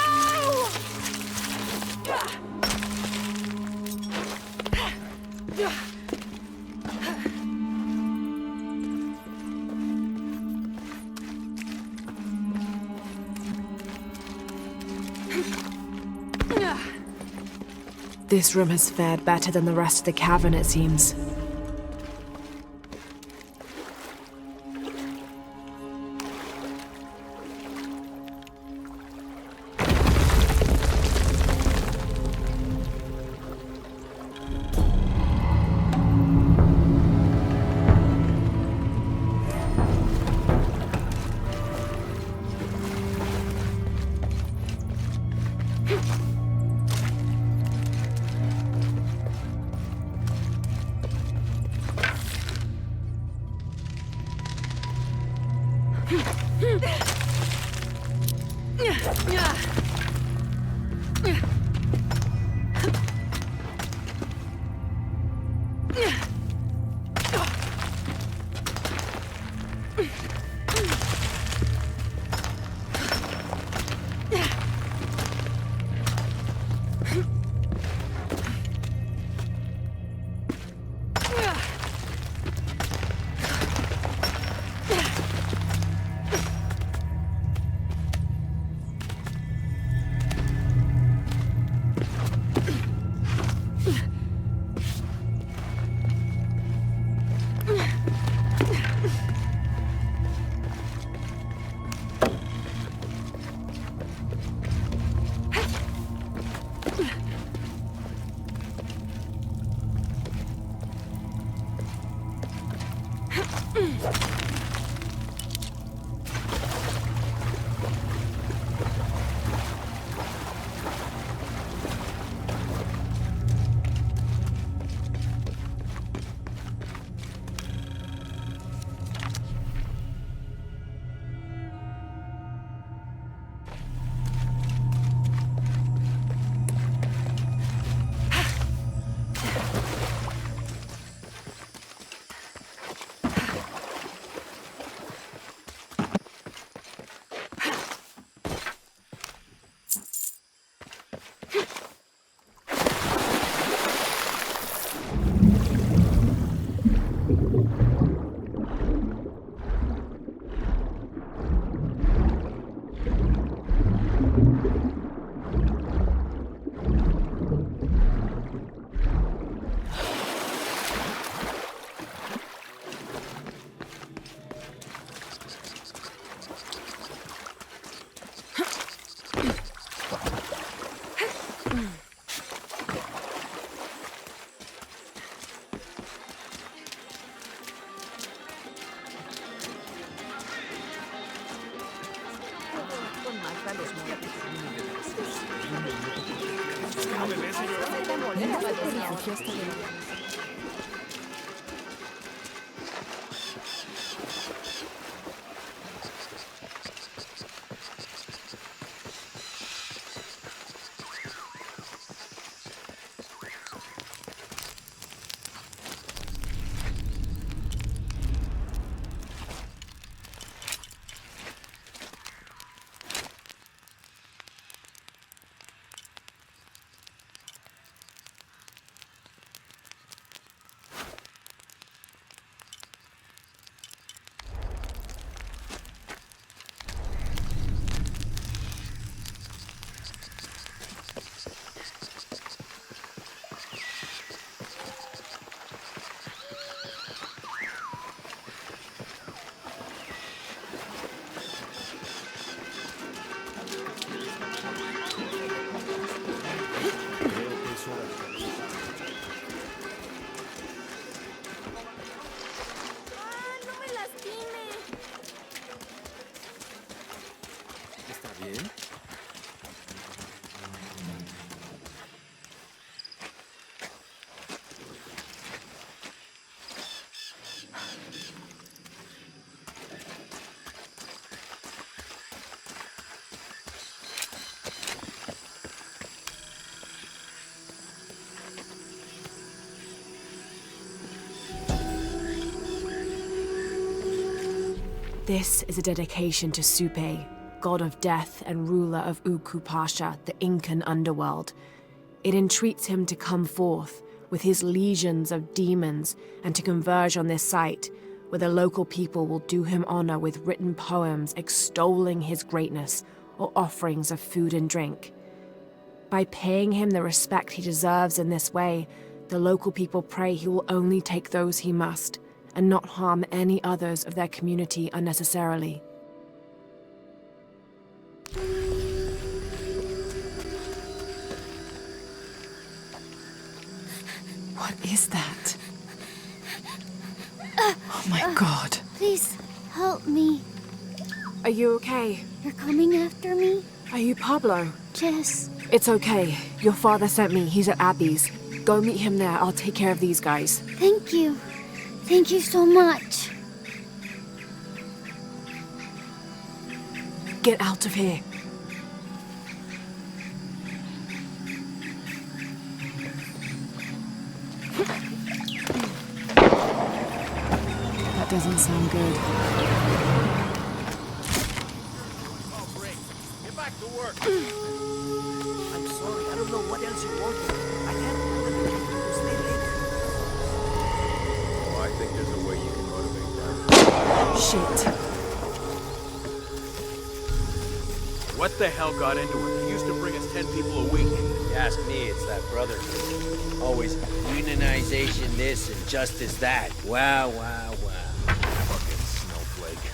This room has fared better than the rest of the cavern, it seems. This is a dedication to Supe, god of death and ruler of Uku Pasha, the Incan underworld. It entreats him to come forth with his legions of demons and to converge on this site, where the local people will do him honor with written poems extolling his greatness or offerings of food and drink. By paying him the respect he deserves in this way, the local people pray he will only take those he must, and not harm any others of their community unnecessarily. What is that? Oh my God. Please, help me. Are you okay? You're coming after me? Are you Pablo? Yes. It's okay. Your father sent me. He's at Abby's. Go meet him there. I'll take care of these guys. Thank you. Thank you so much. Get out of here. Doesn't sound good. Get back to work. I'm sorry, I don't know what else you want. I can't motivate you to stay late. Oh, I think there's a way you can motivate them. Shit. What the hell got into it? They used to bring us 10 people a week. You ask me, it's that brother. Always unionization this and justice that. Wow, wow, wow. Fucking snowflake.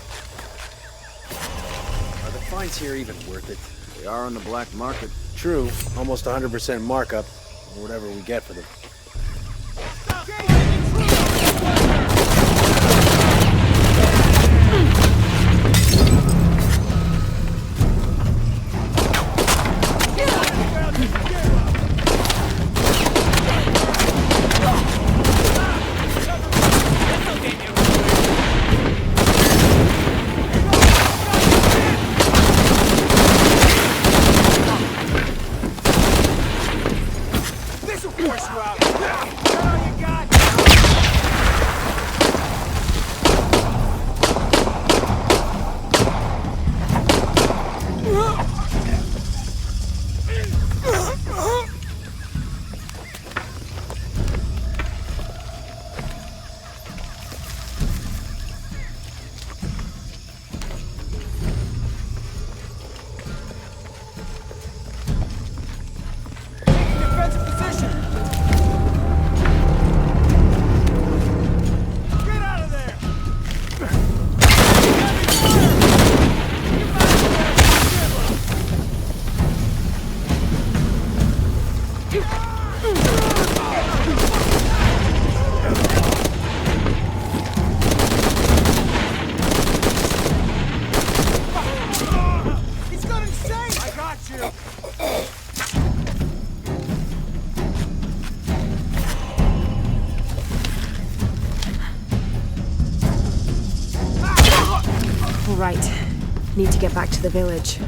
Are the fines here even worth it? They are on the black market. True, almost 100% markup, or whatever we get for them. Right. Need to get back to the village.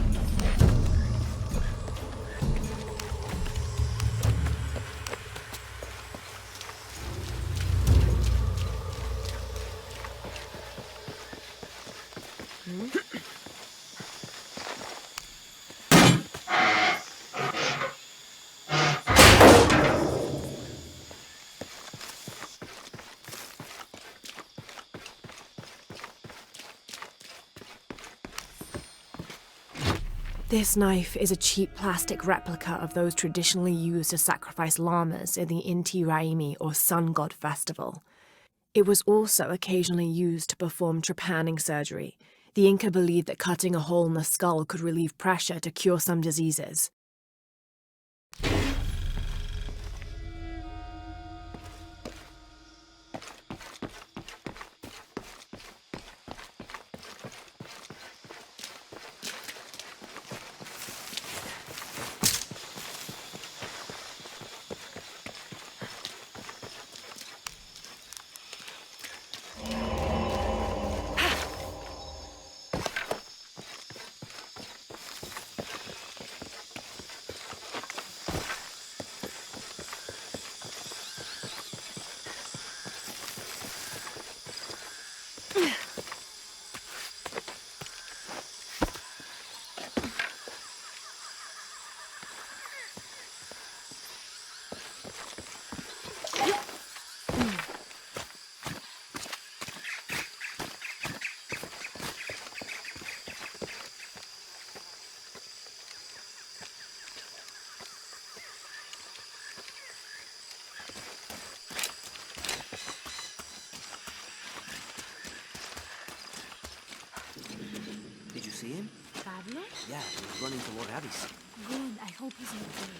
This knife is a cheap plastic replica of those traditionally used to sacrifice llamas in the Inti Raymi or Sun God Festival. It was also occasionally used to perform trepanning surgery. The Inca believed that cutting a hole in the skull could relieve pressure to cure some diseases. Did you see him? Pablo? Yeah, he was running toward Abby's. Good. I hope he's okay.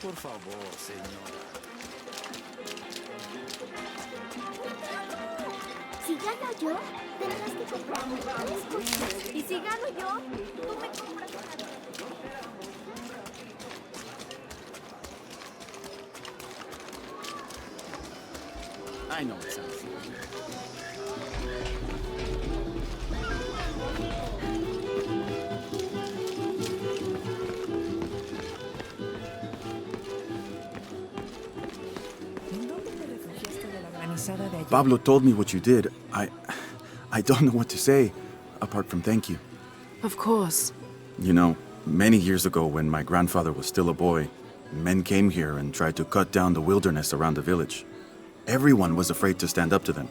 Por favor, señora. Si gano yo, tendrás que comprarme tres coches. Y si gano yo, tú me compras una. I know it sounds silly. Pablo told me what you did. I don't know what to say, apart from thank you. Of course. You know, many years ago when my grandfather was still a boy, men came here and tried to cut down the wilderness around the village. Everyone was afraid to stand up to them,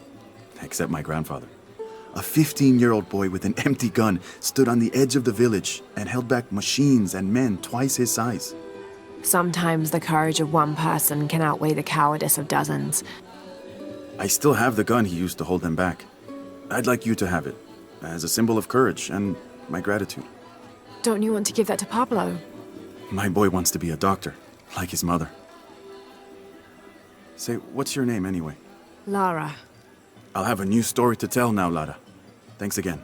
except my grandfather. A 15-year-old boy with an empty gun stood on the edge of the village and held back machines and men twice his size. Sometimes the courage of one person can outweigh the cowardice of dozens. I still have the gun he used to hold them back. I'd like you to have it, as a symbol of courage and my gratitude. Don't you want to give that to Pablo? My boy wants to be a doctor, like his mother. Say, what's your name anyway? Lara. I'll have a new story to tell now, Lara. Thanks again.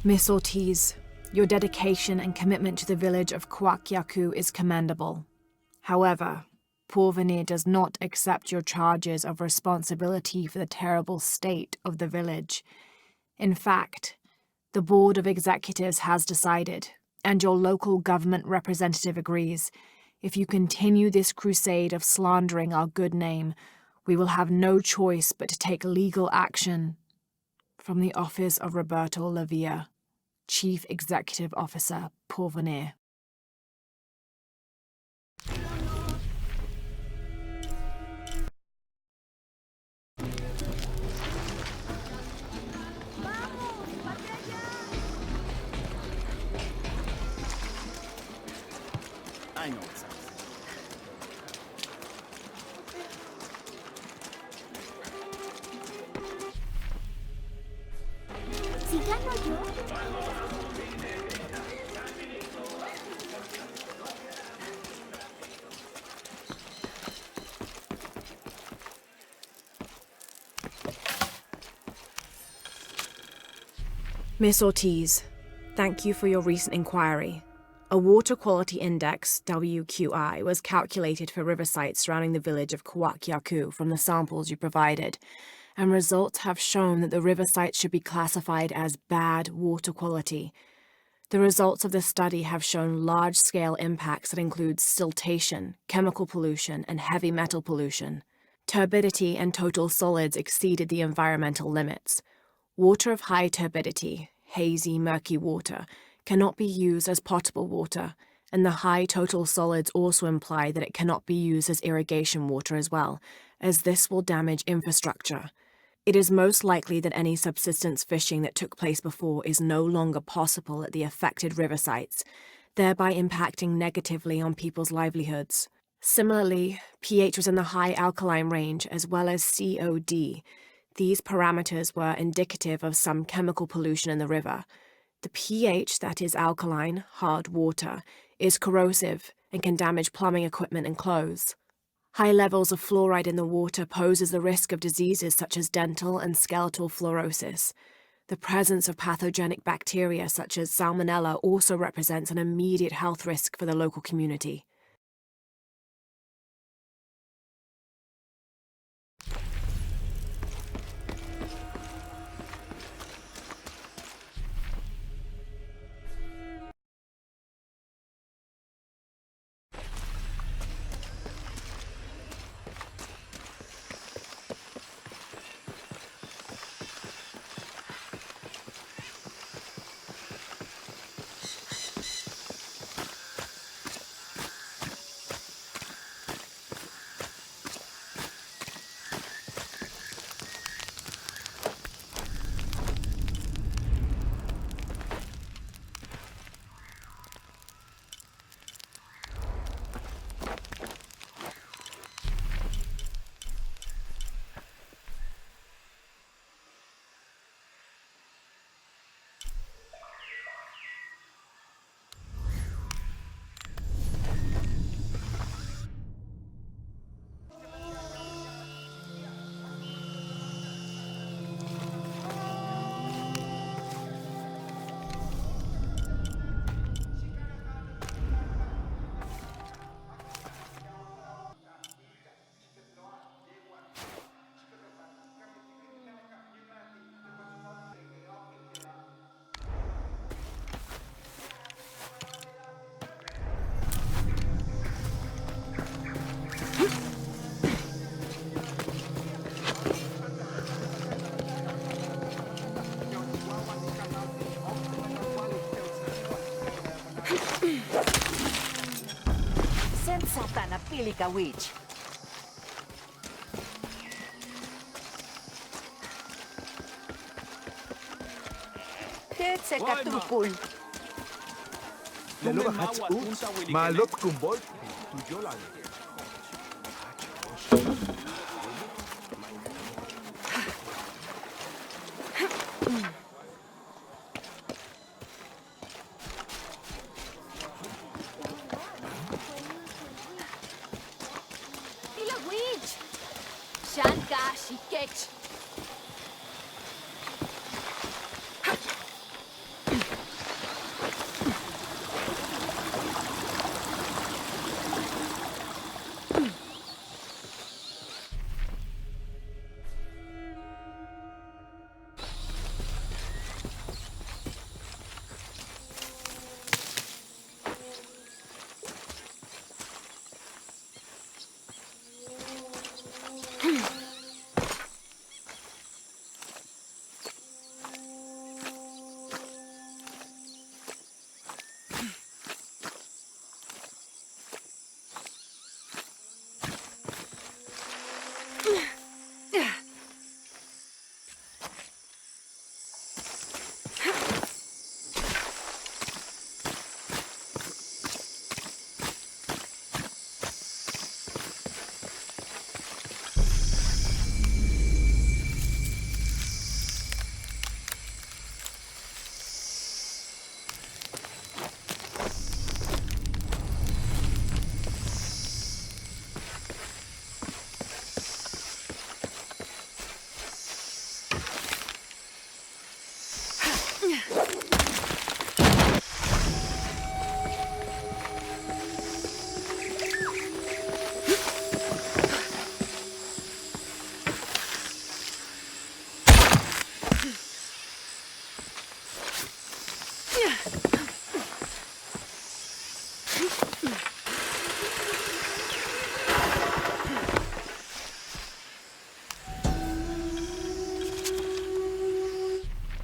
Miss Ortiz, your dedication and commitment to the village of Coaquiacu is commendable. However, Porvenir does not accept your charges of responsibility for the terrible state of the village. In fact, the Board of Executives has decided, and your local government representative agrees, if you continue this crusade of slandering our good name, we will have no choice but to take legal action. From the office of Roberto Lavia, Chief Executive Officer, Porvenir. I know it's Si gano yo. Miss Ortiz, thank you for your recent inquiry. A water quality index, WQI, was calculated for river sites surrounding the village of Coaquiacu from the samples you provided, and results have shown that the river sites should be classified as bad water quality. The results of this study have shown large-scale impacts that include siltation, chemical pollution, and heavy metal pollution. Turbidity and total solids exceeded the environmental limits. Water of high turbidity, hazy, murky water, cannot be used as potable water, and the high total solids also imply that it cannot be used as irrigation water as well, as this will damage infrastructure. It is most likely that any subsistence fishing that took place before is no longer possible at the affected river sites, thereby impacting negatively on people's livelihoods. Similarly, pH was in the high alkaline range as well as COD. These parameters were indicative of some chemical pollution in the river. The pH, that is alkaline, hard water, is corrosive and can damage plumbing equipment and clothes. High levels of fluoride in the water poses the risk of diseases such as dental and skeletal fluorosis. The presence of pathogenic bacteria such as Salmonella also represents an immediate health risk for the local community. Napili ka, witch. Tetse katukul. Lalo hatsuut, malot kumbol, tuyolan. Tila witch! Shanka shikech.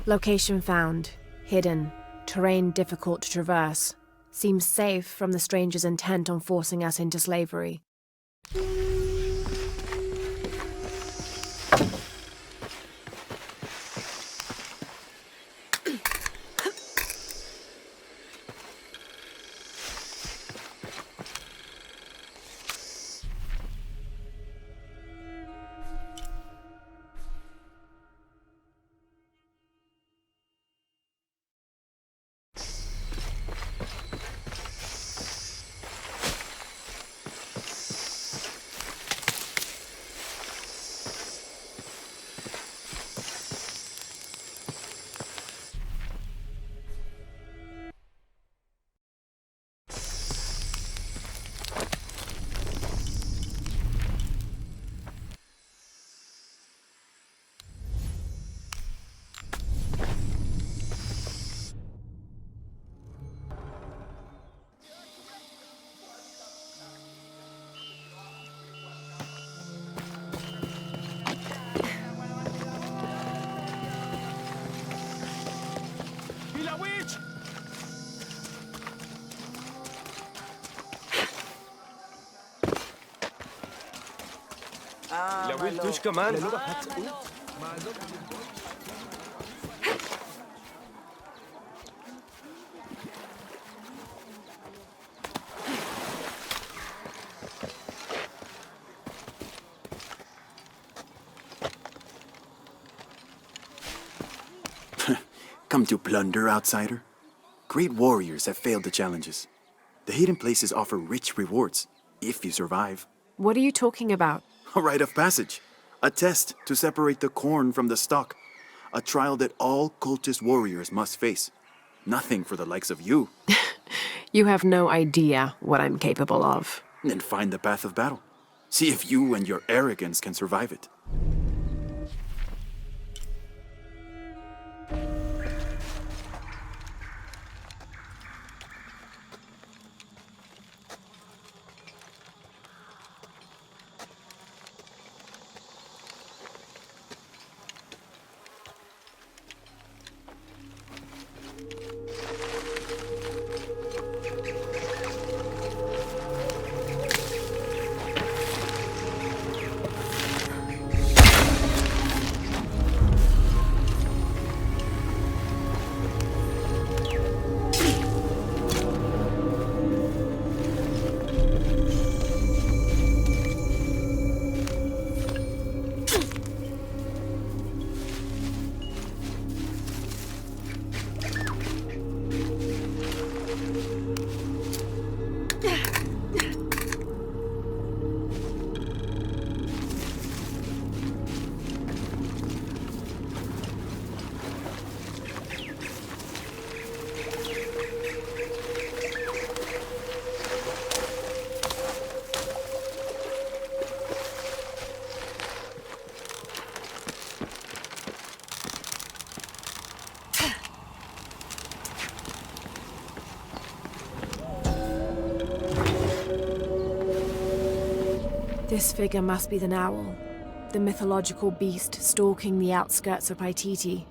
Location found. Hidden. Terrain difficult to traverse. Seems safe from the stranger's intent on forcing us into slavery. La will tush kaman. Lalo hatsuut, malot kumbol. Come to plunder, outsider? Great warriors have failed the challenges. The hidden places offer rich rewards, if you survive. What are you talking about? A rite of passage. A test to separate the corn from the stalk. A trial that all cultist warriors must face. Nothing for the likes of you. You have no idea what I'm capable of. Then find the path of battle. See if you and your arrogance can survive it. This figure must be the owl, the mythological beast stalking the outskirts of Paititi.